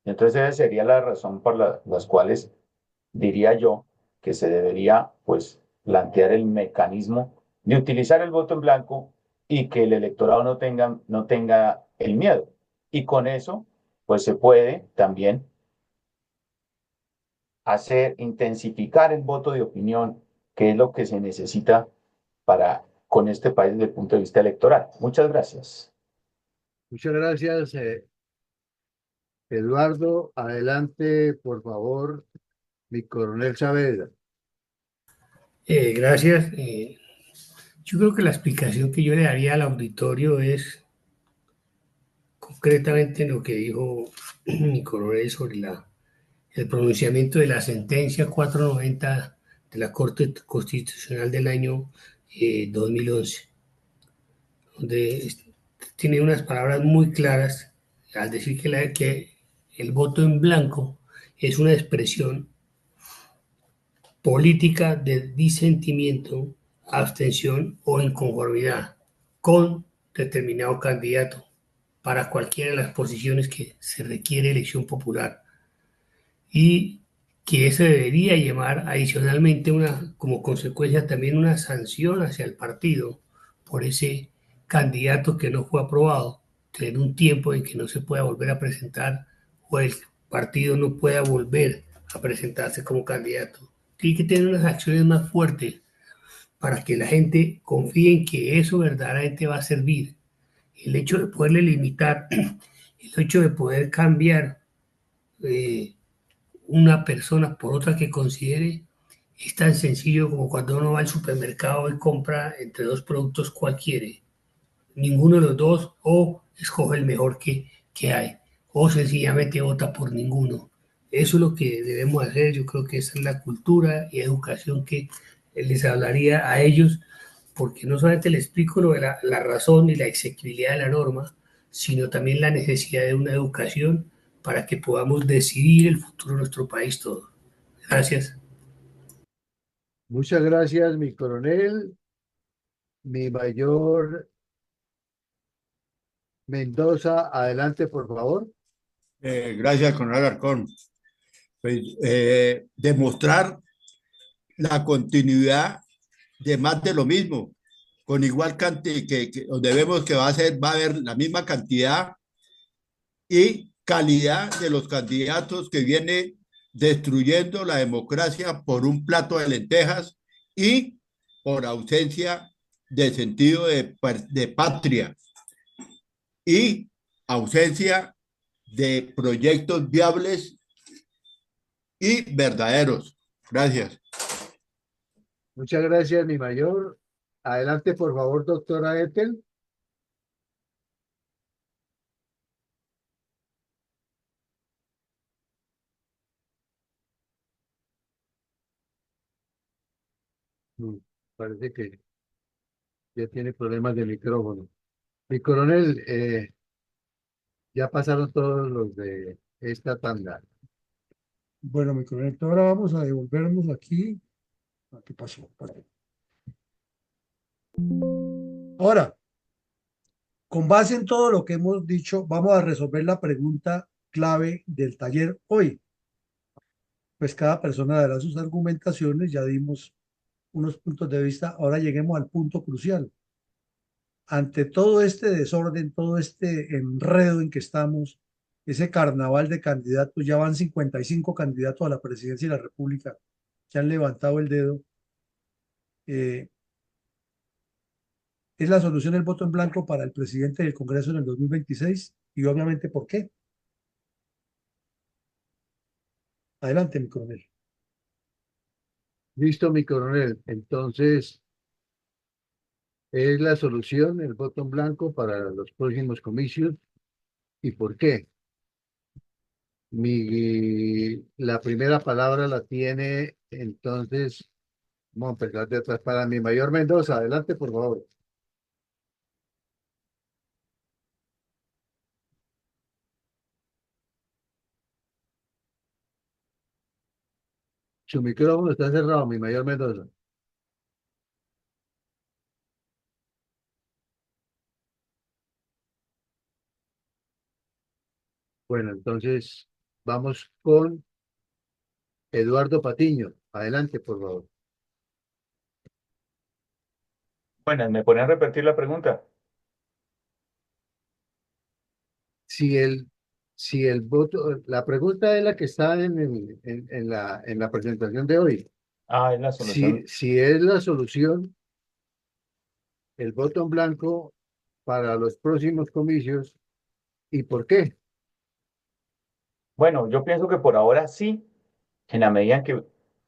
Entonces esa sería la razón por las cuales diría yo que se debería pues plantear el mecanismo de utilizar el voto en blanco y que el electorado no tenga el miedo. Y con eso pues se puede también intensificar el voto de opinión, que es lo que se necesita con este país desde el punto de vista electoral. Muchas gracias. Muchas gracias, Eduardo. Adelante, por favor, mi coronel Saavedra. Gracias. Yo creo que la explicación que yo le daría al auditorio es concretamente lo que dijo mi coronel sobre el pronunciamiento de la sentencia 490 de la Corte Constitucional del año 2011, donde tiene unas palabras muy claras al decir que el voto en blanco es una expresión política de disentimiento, abstención o inconformidad con determinado candidato para cualquiera de las posiciones que se requiere elección popular, y que eso debería llevar adicionalmente como consecuencia también una sanción hacia el partido por ese candidato que no fue aprobado, tener un tiempo en que no se pueda volver a presentar o el partido no pueda volver a presentarse como candidato. Tiene que tener unas acciones más fuertes para que la gente confíe en que eso verdaderamente va a servir. El hecho de poderle limitar, el hecho de poder cambiar eh, una persona por otra que considere, es tan sencillo como cuando uno va al supermercado y compra entre dos productos cualquiera, ninguno de los dos, o escoge el mejor que hay, o sencillamente vota por ninguno. Eso es lo que debemos hacer. Yo creo que esa es la cultura y educación que les hablaría a ellos, porque no solamente les explico lo de la razón y la exequibilidad de la norma, sino también la necesidad de una educación para que podamos decidir el futuro de nuestro país todo. Gracias. Muchas gracias, mi coronel. Mi mayor Mendoza, adelante, por favor. Gracias, coronel Alarcón. Pues, demostrar la continuidad de más de lo mismo, con igual cantidad, que donde vemos que va a haber la misma cantidad y calidad de los candidatos que viene destruyendo la democracia por un plato de lentejas y por ausencia de sentido de patria y ausencia de proyectos viables y verdaderos. Gracias. Muchas gracias, mi mayor. Adelante, por favor, doctora Ethel. Parece que ya tiene problemas de micrófono. Mi coronel, ya pasaron todos los de esta tanda. Bueno, mi coronel, ahora vamos a devolvernos aquí. ¿Qué pasó? Ahora, con base en todo lo que hemos dicho, vamos a resolver la pregunta clave del taller hoy. Pues cada persona dará sus argumentaciones, ya dimos unos puntos de vista, ahora lleguemos al punto crucial. Ante todo este desorden, todo este enredo en que estamos, ese carnaval de candidatos, ya van 55 candidatos a la presidencia de la República que han levantado el dedo. ¿Es la solución el voto en blanco para el presidente del Congreso en el 2026? Y obviamente, ¿por qué? Adelante, mi coronel. Listo, mi coronel. Entonces, ¿es la solución el voto en blanco para los próximos comicios? ¿Y por qué? La primera palabra la tiene, entonces, vamos a empezar de atrás para mi mayor Mendoza. Adelante, por favor. Su micrófono está cerrado, mi mayor Mendoza. Bueno, entonces vamos con Eduardo Patiño. Adelante, por favor. Bueno, ¿me ponen a repetir la pregunta? Si el voto, la pregunta es la que está en la presentación de hoy. Ah, es la solución. Si es la solución, el voto en blanco para los próximos comicios, ¿y por qué? Bueno, yo pienso que por ahora sí, en la medida en que,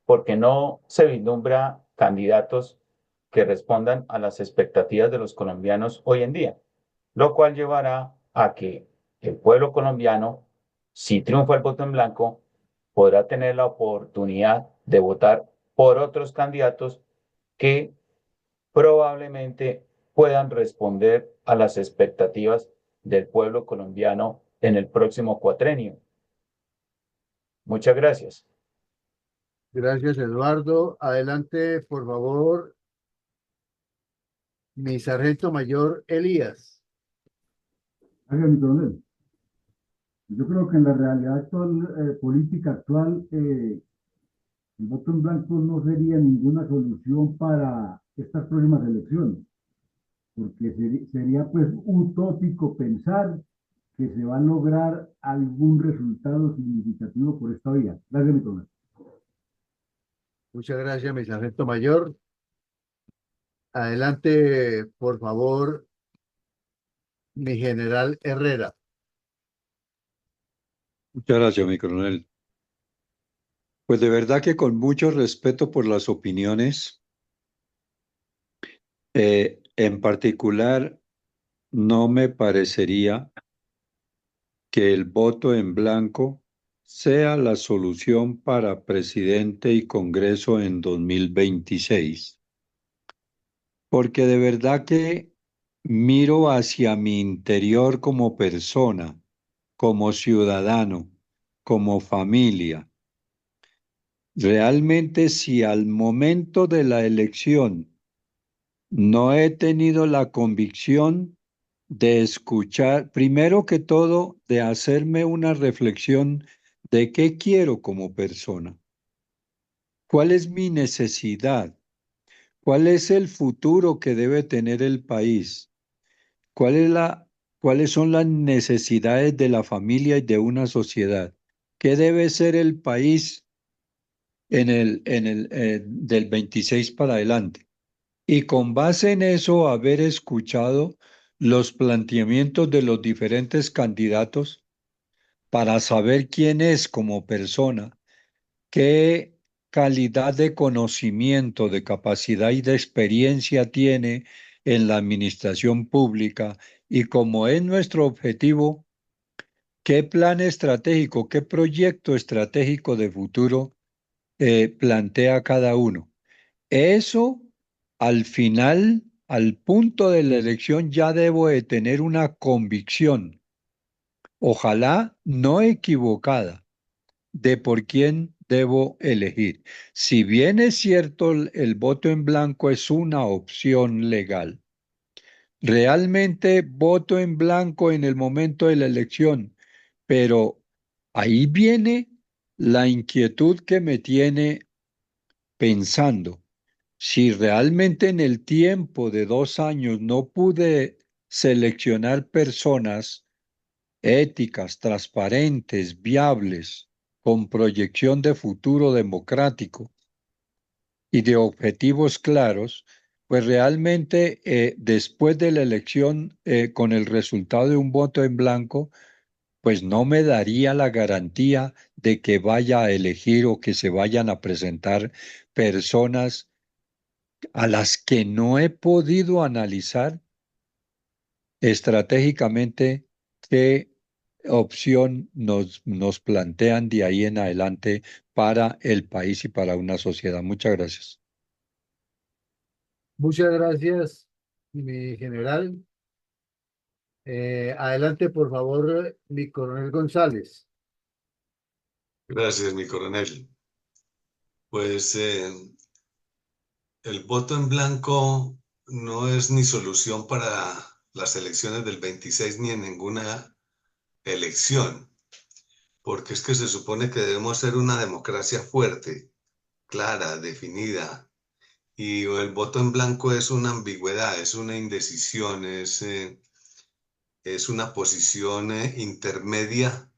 porque no se vislumbra candidatos que respondan a las expectativas de los colombianos hoy en día, lo cual llevará a que el pueblo colombiano, si triunfa el voto en blanco, podrá tener la oportunidad de votar por otros candidatos que probablemente puedan responder a las expectativas del pueblo colombiano en el próximo cuatrenio. Muchas gracias. Gracias, Eduardo. Adelante, por favor, mi sargento mayor Elías. Gracias, mi coronel. Yo creo que en la realidad actual, política actual, el voto en blanco no sería ninguna solución para estas próximas elecciones, porque sería pues utópico pensar que se va a lograr algún resultado significativo por esta vía. Gracias, mi coronel. Muchas gracias, mi sargento mayor. Adelante, por favor, mi general Herrera. Muchas gracias, mi coronel. Pues de verdad que con mucho respeto por las opiniones, en particular, no me parecería que el voto en blanco sea la solución para presidente y Congreso en 2026. Porque de verdad que miro hacia mi interior como persona, como ciudadano, como familia. Realmente, si al momento de la elección no he tenido la convicción de escuchar, primero que todo, de hacerme una reflexión de qué quiero como persona, cuál es mi necesidad, cuál es el futuro que debe tener el país, cuál es cuáles son las necesidades de la familia y de una sociedad, qué debe ser el país del 26 para adelante. Y con base en eso, haber escuchado los planteamientos de los diferentes candidatos para saber quién es como persona, qué calidad de conocimiento, de capacidad y de experiencia tiene en la administración pública y como es nuestro objetivo, qué plan estratégico, qué proyecto estratégico de futuro plantea cada uno. Eso, al final, al punto de la elección, ya debo de tener una convicción, ojalá no equivocada, de por quién debo elegir. Si bien es cierto, el voto en blanco es una opción legal, realmente voto en blanco en el momento de la elección, pero ahí viene la inquietud que me tiene pensando. Si realmente en el tiempo de 2 años no pude seleccionar personas éticas, transparentes, viables, con proyección de futuro democrático y de objetivos claros, pues realmente después de la elección, con el resultado de un voto en blanco, pues no me daría la garantía de que vaya a elegir o que se vayan a presentar personas a las que no he podido analizar estratégicamente qué opción nos plantean de ahí en adelante para el país y para una sociedad. Muchas gracias. Muchas gracias, mi general. Adelante, por favor, mi coronel González. Gracias, mi coronel. Pues el voto en blanco no es ni solución para las elecciones del 26 ni en ninguna elección, porque es que se supone que debemos ser una democracia fuerte, clara, definida, y el voto en blanco es una ambigüedad, es una indecisión, es una posición intermedia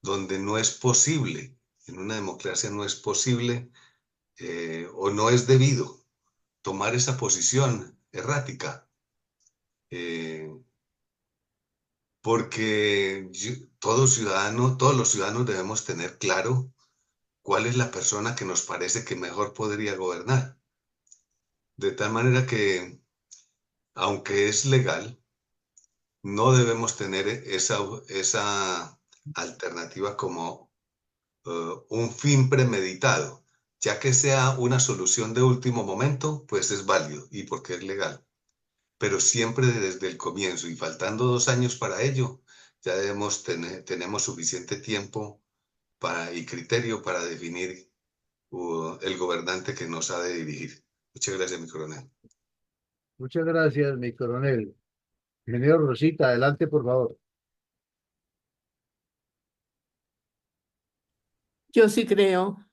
donde no es posible, en una democracia no es posible o no es debido tomar esa posición errática, porque todos los ciudadanos debemos tener claro cuál es la persona que nos parece que mejor podría gobernar. De tal manera que, aunque es legal, no debemos tener esa alternativa como un fin premeditado, ya que sea una solución de último momento, pues es válido y porque es legal. Pero siempre desde el comienzo y faltando 2 años para ello, ya tenemos suficiente tiempo y criterio para definir el gobernante que nos ha de dirigir. Muchas gracias, mi coronel. Muchas gracias, mi coronel. Ingeniero Rosita, adelante, por favor. Yo sí creo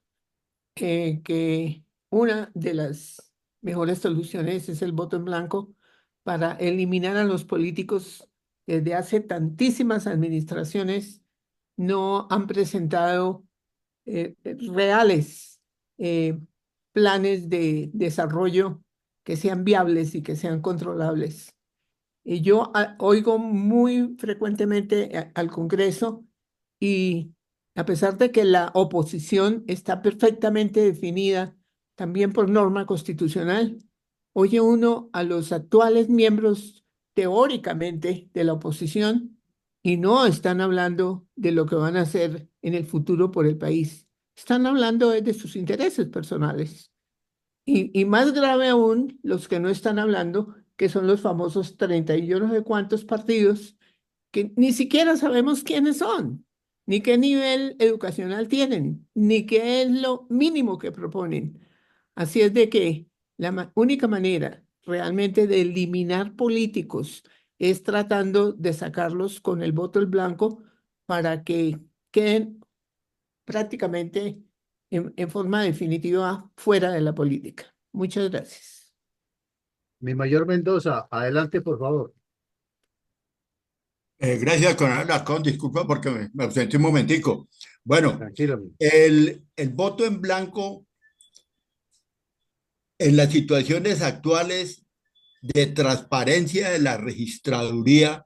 que una de las mejores soluciones es el voto en blanco para eliminar a los políticos que desde hace tantísimas administraciones no han presentado reales planes de desarrollo que sean viables y que sean controlables. Y yo oigo muy frecuentemente al Congreso y a pesar de que la oposición está perfectamente definida también por norma constitucional, oye uno a los actuales miembros teóricamente de la oposición y no están hablando de lo que van a hacer en el futuro por el país. Están hablando de sus intereses personales. Y más grave aún, los que no están hablando, que son los famosos 30 y yo no sé cuántos partidos, que ni siquiera sabemos quiénes son, ni qué nivel educacional tienen, ni qué es lo mínimo que proponen. Así es de que la única manera realmente de eliminar políticos es tratando de sacarlos con el voto en blanco para que queden prácticamente en forma definitiva fuera de la política. Muchas gracias. Mi mayor Mendoza, adelante, por favor. Gracias, coronel Alarcón. Disculpa porque me ausenté un momentico. Bueno, Tranquilo. el voto en blanco en las situaciones actuales de transparencia de la registraduría,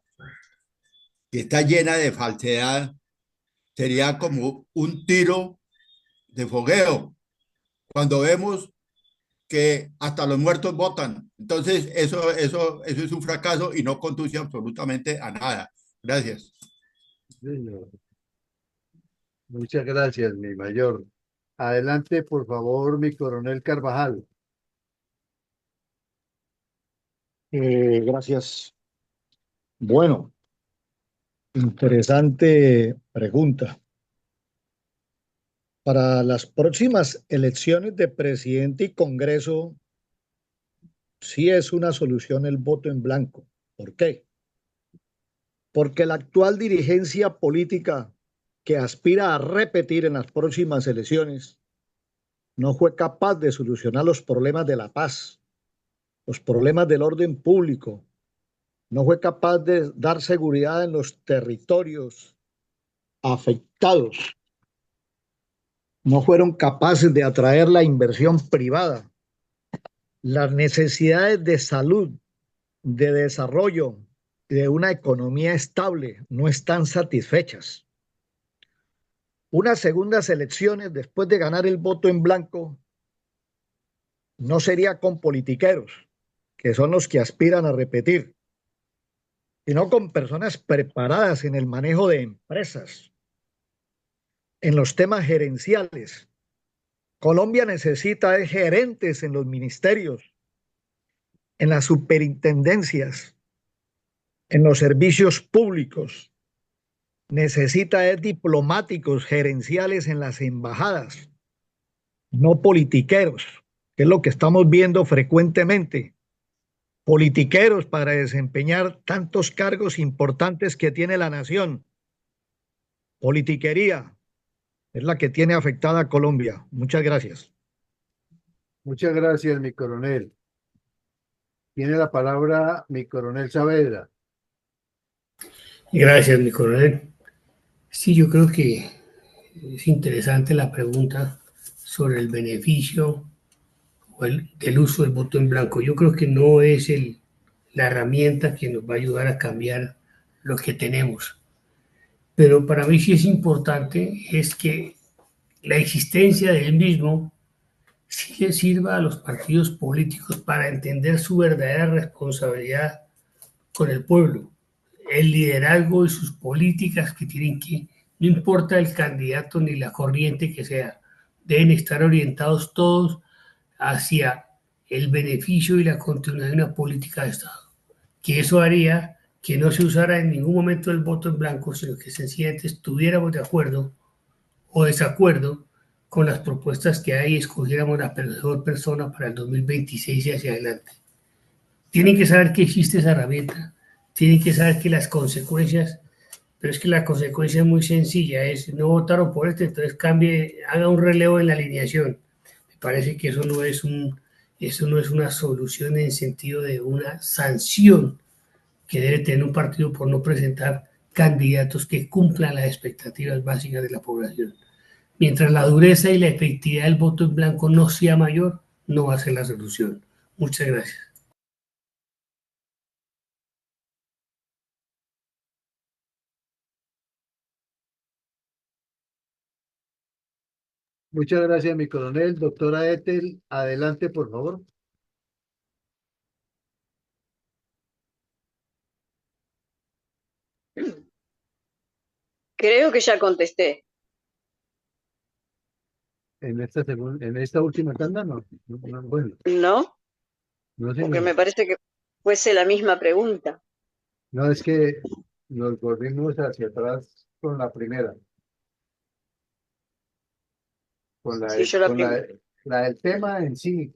que está llena de falsedad, sería como un tiro de fogueo cuando vemos que hasta los muertos votan. Entonces, eso es un fracaso y no conduce absolutamente a nada. Gracias. Muchas gracias, mi mayor. Adelante, por favor, mi coronel Carvajal. Gracias. Bueno, interesante pregunta. Para las próximas elecciones de presidente y Congreso, sí es una solución el voto en blanco. ¿Por qué? Porque la actual dirigencia política que aspira a repetir en las próximas elecciones no fue capaz de solucionar los problemas de la paz, los problemas del orden público, no fue capaz de dar seguridad en los territorios afectados, no fueron capaces de atraer la inversión privada, las necesidades de salud, de desarrollo, de una economía estable no están satisfechas. Unas segundas elecciones después de ganar el voto en blanco no sería con politiqueros, que son los que aspiran a repetir, sino con personas preparadas en el manejo de empresas, en los temas gerenciales. Colombia necesita de gerentes en los ministerios, en las superintendencias, en los servicios públicos. Necesita de diplomáticos gerenciales en las embajadas, no politiqueros, que es lo que estamos viendo frecuentemente. Politiqueros para desempeñar tantos cargos importantes que tiene la nación. Politiquería es la que tiene afectada a Colombia. Muchas gracias. Muchas gracias, mi coronel. Tiene la palabra mi coronel Saavedra. Gracias, mi coronel. Sí, yo creo que es interesante la pregunta sobre el beneficio o del uso del voto en blanco. Yo creo que no es la herramienta que nos va a ayudar a cambiar lo que tenemos. Pero para mí sí es importante es que la existencia del mismo sí le sirva a los partidos políticos para entender su verdadera responsabilidad con el pueblo, el liderazgo y sus políticas que tienen que, no importa el candidato ni la corriente que sea, deben estar orientados todos hacia el beneficio y la continuidad de una política de Estado. Que eso haría que no se usara en ningún momento el voto en blanco, sino que sencillamente estuviéramos de acuerdo o desacuerdo con las propuestas que hay y escogiéramos la mejor persona para el 2026 y hacia adelante. Tienen que saber que existe esa herramienta, tienen que saber que las consecuencias, pero es que la consecuencia es muy sencilla, es no votaron por este, entonces cambie, haga un relevo en la alineación. Me parece que eso no es una solución en sentido de una sanción que debe tener un partido por no presentar candidatos que cumplan las expectativas básicas de la población. Mientras la dureza y la efectividad del voto en blanco no sea mayor, no va a ser la solución. Muchas gracias. Muchas gracias, mi coronel. Doctora Ethel, adelante, por favor. Creo que ya contesté. En esta última tanda, no. Bueno, ¿No? no, Porque señor. me parece que fuese la misma pregunta. No, es que nos volvimos hacia atrás con la primera. Con Sí, yo la primera. la del tema en sí.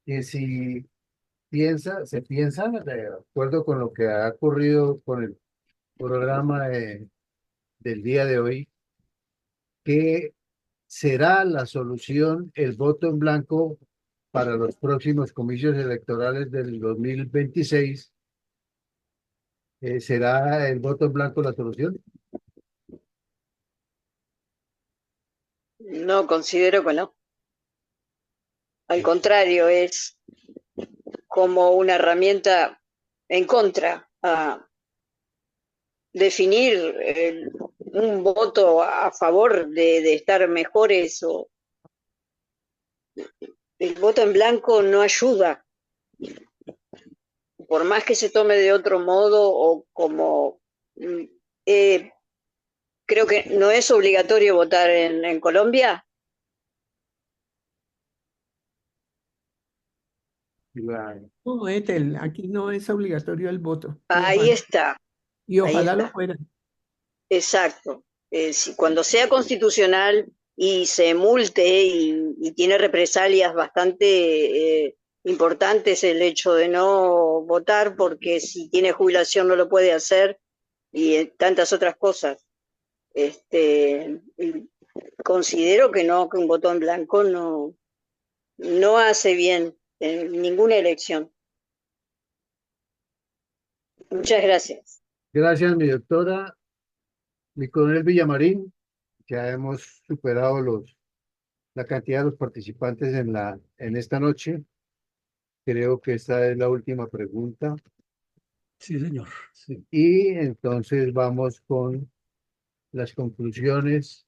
Que si se piensa, de acuerdo con lo que ha ocurrido con el programa del día de hoy, que será la solución el voto en blanco para los próximos comicios electorales del 2026. ¿Será el voto en blanco la solución? No, considero que no. Al contrario, es como una herramienta en contra a definir un voto a favor de estar mejores o el voto en blanco no ayuda, por más que se tome de otro modo o como creo que no es obligatorio votar en Colombia. No, Ethel, aquí no es obligatorio el voto. Ahí está. Y Ahí ojalá lo está. fuera. Exacto. Cuando sea constitucional y se multe y tiene represalias bastante importantes el hecho de no votar, porque si tiene jubilación no lo puede hacer y tantas otras cosas. Y considero que no, que un voto en blanco no hace bien en ninguna elección. Muchas gracias. Gracias, mi doctora. Mi coronel Villamarín, ya hemos superado la cantidad de los participantes en esta noche. Creo que esta es la última pregunta. Sí, señor. Sí. Y entonces vamos con las conclusiones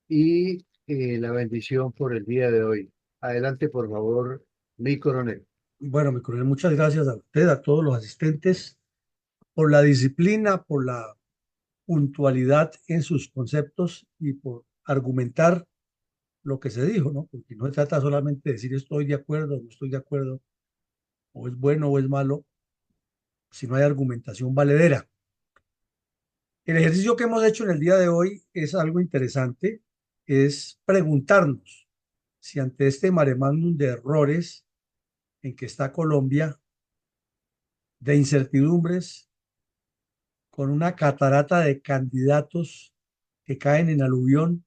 y la bendición por el día de hoy. Adelante, por favor, mi coronel. Bueno, mi coronel, muchas gracias a usted, a todos los asistentes, por la disciplina, por la puntualidad en sus conceptos y por argumentar lo que se dijo, ¿no? Porque no se trata solamente de decir estoy de acuerdo o no estoy de acuerdo, o es bueno o es malo, si no hay argumentación valedera. El ejercicio que hemos hecho en el día de hoy es algo interesante, es preguntarnos si ante este mare magnum de errores en que está Colombia, de incertidumbres, con una catarata de candidatos que caen en aluvión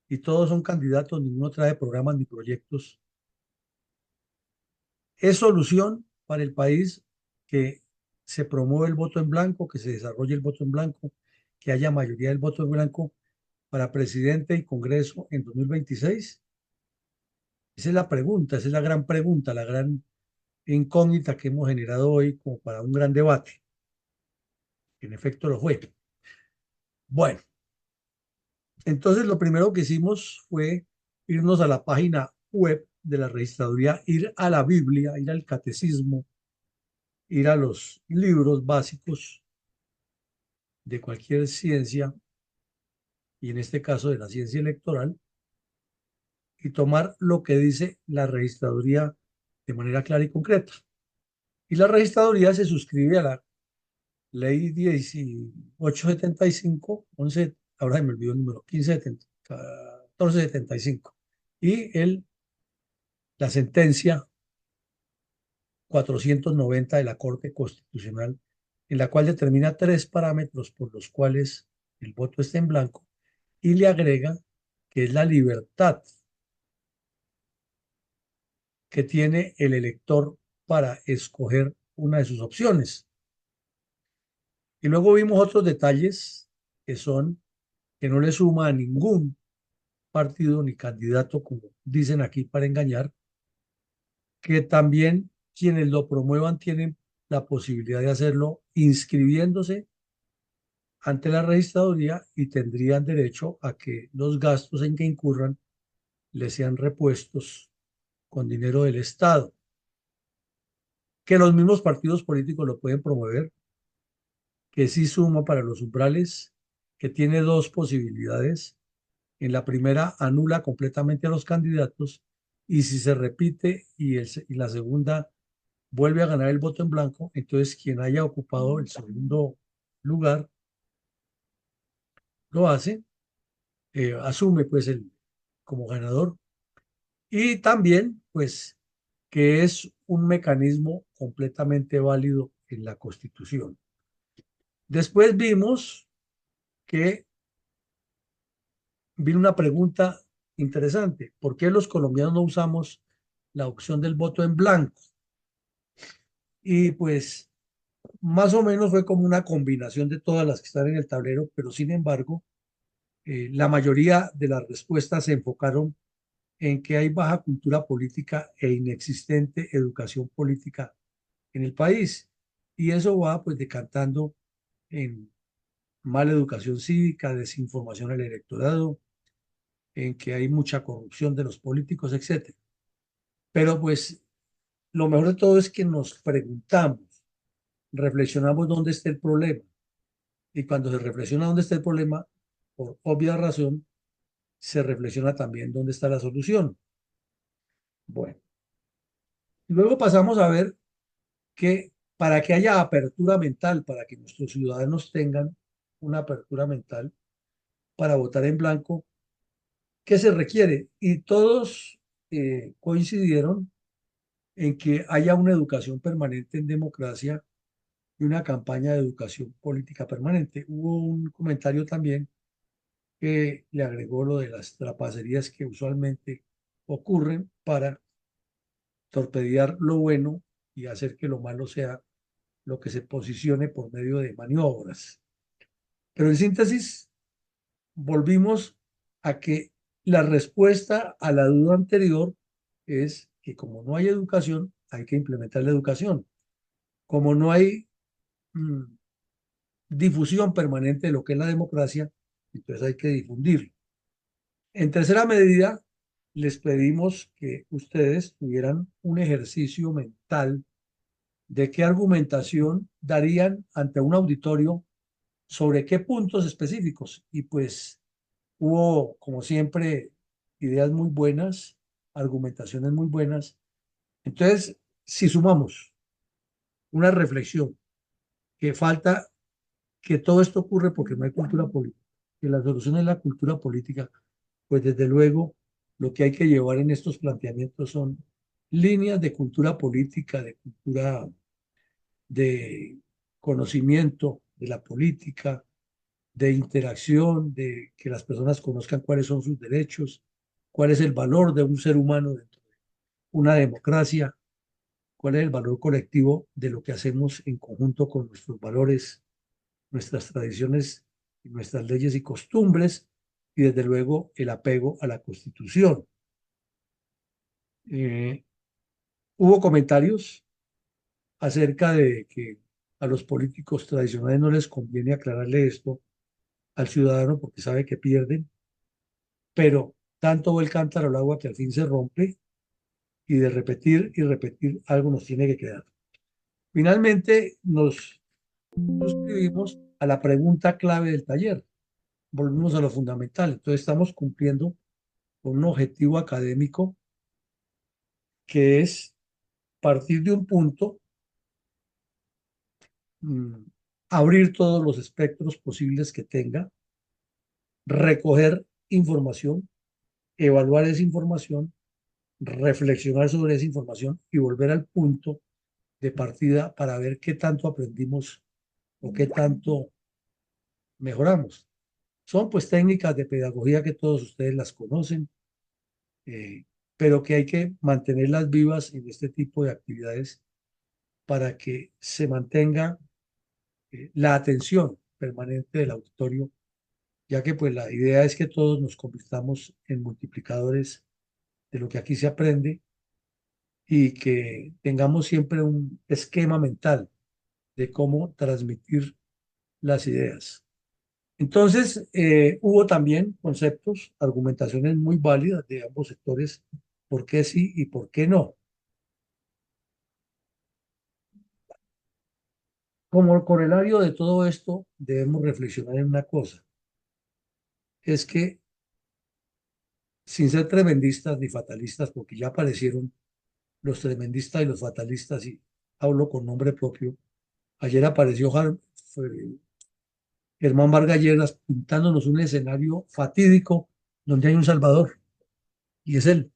y todos son candidatos, ninguno trae programas ni proyectos. ¿Es solución para el país que se promueva el voto en blanco, que se desarrolle el voto en blanco, que haya mayoría del voto en blanco para presidente y Congreso en 2026? Esa es la pregunta, esa es la gran pregunta, la gran incógnita que hemos generado hoy como para un gran debate. En efecto lo fue. Bueno, entonces lo primero que hicimos fue irnos a la página web de la registraduría, ir a la Biblia, ir al catecismo, ir a los libros básicos de cualquier ciencia, y en este caso de la ciencia electoral, y tomar lo que dice la registraduría de manera clara y concreta. Y la registraduría se suscribe a la ley 1875, 11, ahora me olvidó el número, 1475. Y la sentencia 490 de la Corte Constitucional, en la cual determina 3 parámetros por los cuales el voto está en blanco y le agrega que es la libertad que tiene el elector para escoger una de sus opciones. Y luego vimos otros detalles que son que no le suma a ningún partido ni candidato, como dicen aquí para engañar, que también quienes lo promuevan tienen la posibilidad de hacerlo inscribiéndose ante la registraduría y tendrían derecho a que los gastos en que incurran les sean repuestos con dinero del Estado. Que los mismos partidos políticos lo pueden promover, que sí suma para los umbrales, que tiene 2 posibilidades. En la primera anula completamente a los candidatos y si se repite y la segunda vuelve a ganar el voto en blanco, entonces quien haya ocupado el segundo lugar lo hace, asume pues como ganador y también pues que es un mecanismo completamente válido en la Constitución. Después vino una pregunta interesante. ¿Por qué los colombianos no usamos la opción del voto en blanco? Y pues más o menos fue como una combinación de todas las que están en el tablero, pero sin embargo, la mayoría de las respuestas se enfocaron en que hay baja cultura política e inexistente educación política en el país. Y eso va pues decantando en mala educación cívica, desinformación al electorado, en que hay mucha corrupción de los políticos, etcétera. Pero pues lo mejor de todo es que nos preguntamos, reflexionamos dónde está el problema. Y cuando se reflexiona dónde está el problema, por obvia razón, se reflexiona también dónde está la solución. Bueno, luego pasamos a ver que para que haya apertura mental, para que nuestros ciudadanos tengan una apertura mental para votar en blanco, ¿qué se requiere? Y todos coincidieron en que haya una educación permanente en democracia y una campaña de educación política permanente. Hubo un comentario también que le agregó lo de las trapacerías que usualmente ocurren para torpedear lo bueno y hacer que lo malo sea lo que se posicione por medio de maniobras. Pero en síntesis, volvimos a que la respuesta a la duda anterior es que como no hay educación, hay que implementar la educación. Como no hay difusión permanente de lo que es la democracia, entonces hay que difundirlo. En tercera medida, les pedimos que ustedes tuvieran un ejercicio mental de qué argumentación darían ante un auditorio sobre qué puntos específicos. Y pues hubo, como siempre, ideas muy buenas, argumentaciones muy buenas. Entonces, si sumamos una reflexión que falta, que todo esto ocurre porque no hay cultura política, que la solución es la cultura política, pues desde luego lo que hay que llevar en estos planteamientos son líneas de cultura política, de cultura de conocimiento de la política, de interacción, de que las personas conozcan cuáles son sus derechos, cuál es el valor de un ser humano dentro de una democracia, cuál es el valor colectivo de lo que hacemos en conjunto con nuestros valores, nuestras tradiciones, nuestras leyes y costumbres, y desde luego el apego a la Constitución. Hubo comentarios acerca de que a los políticos tradicionales no les conviene aclararle esto al ciudadano porque sabe que pierden, pero tanto va el cántaro al agua que al fin se rompe y de repetir y repetir algo nos tiene que quedar. Finalmente nos suscribimos a la pregunta clave del taller. Volvimos a lo fundamental. Entonces estamos cumpliendo con un objetivo académico que es partir de un punto, abrir todos los espectros posibles que tenga, recoger información, evaluar esa información, reflexionar sobre esa información y volver al punto de partida para ver qué tanto aprendimos o qué tanto mejoramos. Son pues técnicas de pedagogía que todos ustedes las conocen, eh, pero que hay que mantenerlas vivas en este tipo de actividades para que se mantenga la atención permanente del auditorio, ya que pues la idea es que todos nos convirtamos en multiplicadores de lo que aquí se aprende y que tengamos siempre un esquema mental de cómo transmitir las ideas. Entonces, hubo también conceptos, argumentaciones muy válidas de ambos sectores, por qué sí y por qué no. Como corolario de todo esto, debemos reflexionar en una cosa, es que sin ser tremendistas ni fatalistas, porque ya aparecieron los tremendistas y los fatalistas, y hablo con nombre propio, ayer apareció Germán Vargas Lleras pintándonos un escenario fatídico donde hay un salvador, y es él.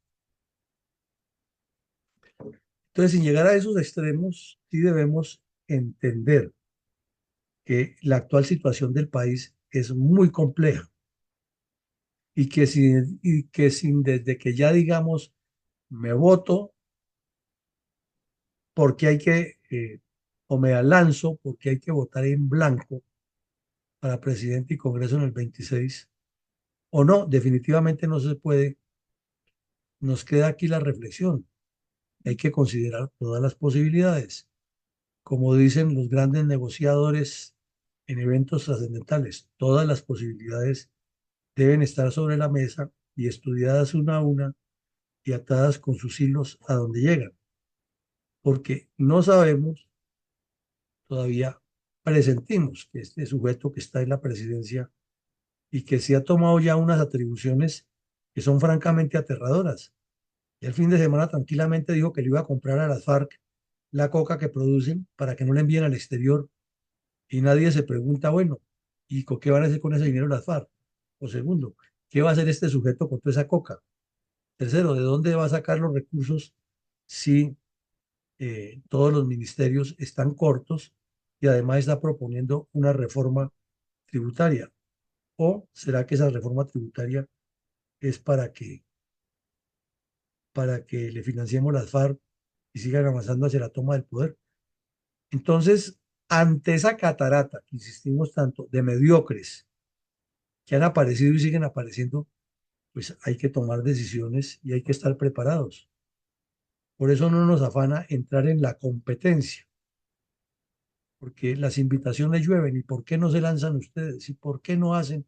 Entonces, sin llegar a esos extremos, sí debemos entender que la actual situación del país es muy compleja y que sin desde que ya digamos me voto porque hay que, o me lanzo porque hay que votar en blanco para presidente y Congreso en el 26, o no, definitivamente no se puede. Nos queda aquí la reflexión. Hay que considerar todas las posibilidades. Como dicen los grandes negociadores en eventos trascendentales, todas las posibilidades deben estar sobre la mesa y estudiadas una a una y atadas con sus hilos a donde llegan, porque no sabemos, todavía presentimos que este sujeto que está en la presidencia y que se ha tomado ya unas atribuciones que son francamente aterradoras. Y el fin de semana tranquilamente dijo que le iba a comprar a las FARC la coca que producen para que no la envíen al exterior y nadie se pregunta, bueno, ¿y qué van a hacer con ese dinero las FARC? O segundo, ¿qué va a hacer este sujeto con toda esa coca? Tercero, ¿de dónde va a sacar los recursos si todos los ministerios están cortos y además está proponiendo una reforma tributaria? ¿O será que esa reforma tributaria es para que le financiemos las FARC y sigan avanzando hacia la toma del poder? Entonces, ante esa catarata que insistimos tanto de mediocres que han aparecido y siguen apareciendo, pues hay que tomar decisiones y hay que estar preparados. Por eso no nos afana entrar en la competencia, porque las invitaciones llueven. ¿Y por qué no se lanzan ustedes? ¿Y por qué no hacen?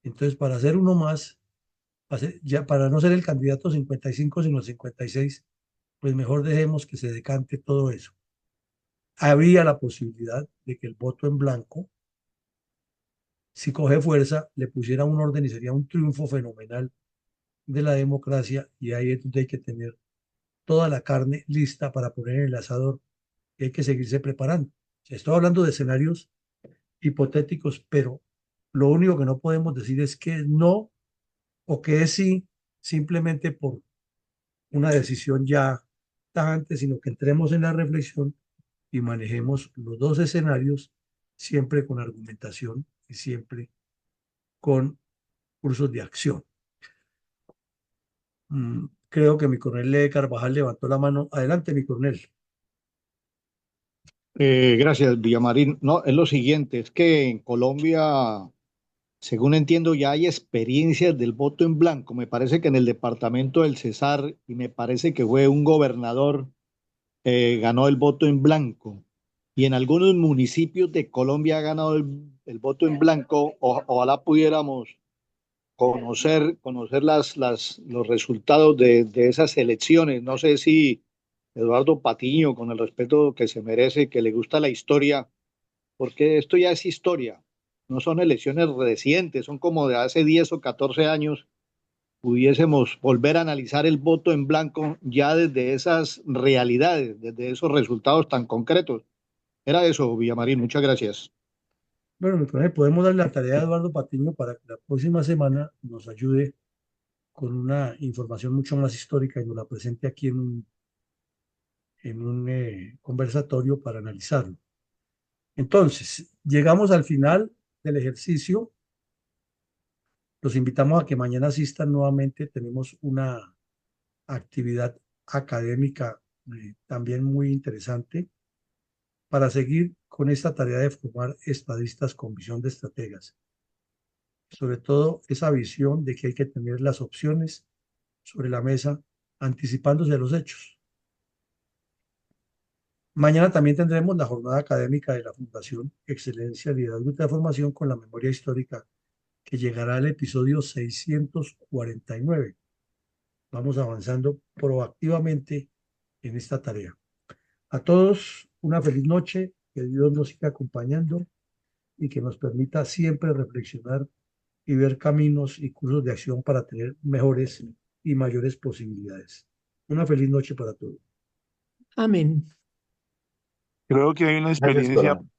Entonces, para hacer uno más, ya para no ser el candidato 55, sino 56, pues mejor dejemos que se decante todo eso. Habría la posibilidad de que el voto en blanco, si coge fuerza, le pusiera un orden y sería un triunfo fenomenal de la democracia, y ahí es donde hay que tener toda la carne lista para poner en el asador y hay que seguirse preparando. Estoy hablando de escenarios hipotéticos, pero lo único que no podemos decir es que no o que es sí, simplemente por una decisión ya tajante, sino que entremos en la reflexión y manejemos los dos escenarios siempre con argumentación y siempre con cursos de acción. Creo que mi coronel Carvajal levantó la mano. Adelante, mi coronel. Gracias, Villamarín. No, es lo siguiente, es que en Colombia, según entiendo, ya hay experiencias del voto en blanco. Me parece que en el departamento del Cesar, y me parece que fue un gobernador, ganó el voto en blanco. Y en algunos municipios de Colombia ha ganado el voto en blanco. Ojalá pudiéramos conocer los resultados de esas elecciones. No sé si Eduardo Patiño, con el respeto que se merece, que le gusta la historia, porque esto ya es historia, no son elecciones recientes, son como de hace 10 o 14 años, pudiésemos volver a analizar el voto en blanco ya desde esas realidades, desde esos resultados tan concretos. Era eso, Villamarín, muchas gracias. Bueno, mi coronel, podemos darle la tarea a Eduardo Patiño para que la próxima semana nos ayude con una información mucho más histórica y nos la presente aquí en un conversatorio para analizarlo. Entonces, llegamos al final del ejercicio. Los invitamos a que mañana asistan nuevamente. Tenemos una actividad académica también muy interesante para seguir con esta tarea de formar estadistas con visión de estrategas. Sobre todo esa visión de que hay que tener las opciones sobre la mesa, anticipándose a los hechos. Mañana también tendremos la jornada académica de la Fundación Excelencia, Liderazgo y Transformación con la memoria histórica, que llegará al episodio 649. Vamos avanzando proactivamente en esta tarea. A todos, una feliz noche, que Dios nos siga acompañando y que nos permita siempre reflexionar y ver caminos y cursos de acción para tener mejores y mayores posibilidades. Una feliz noche para todos. Amén. Creo que hay una Gracias, experiencia coronel.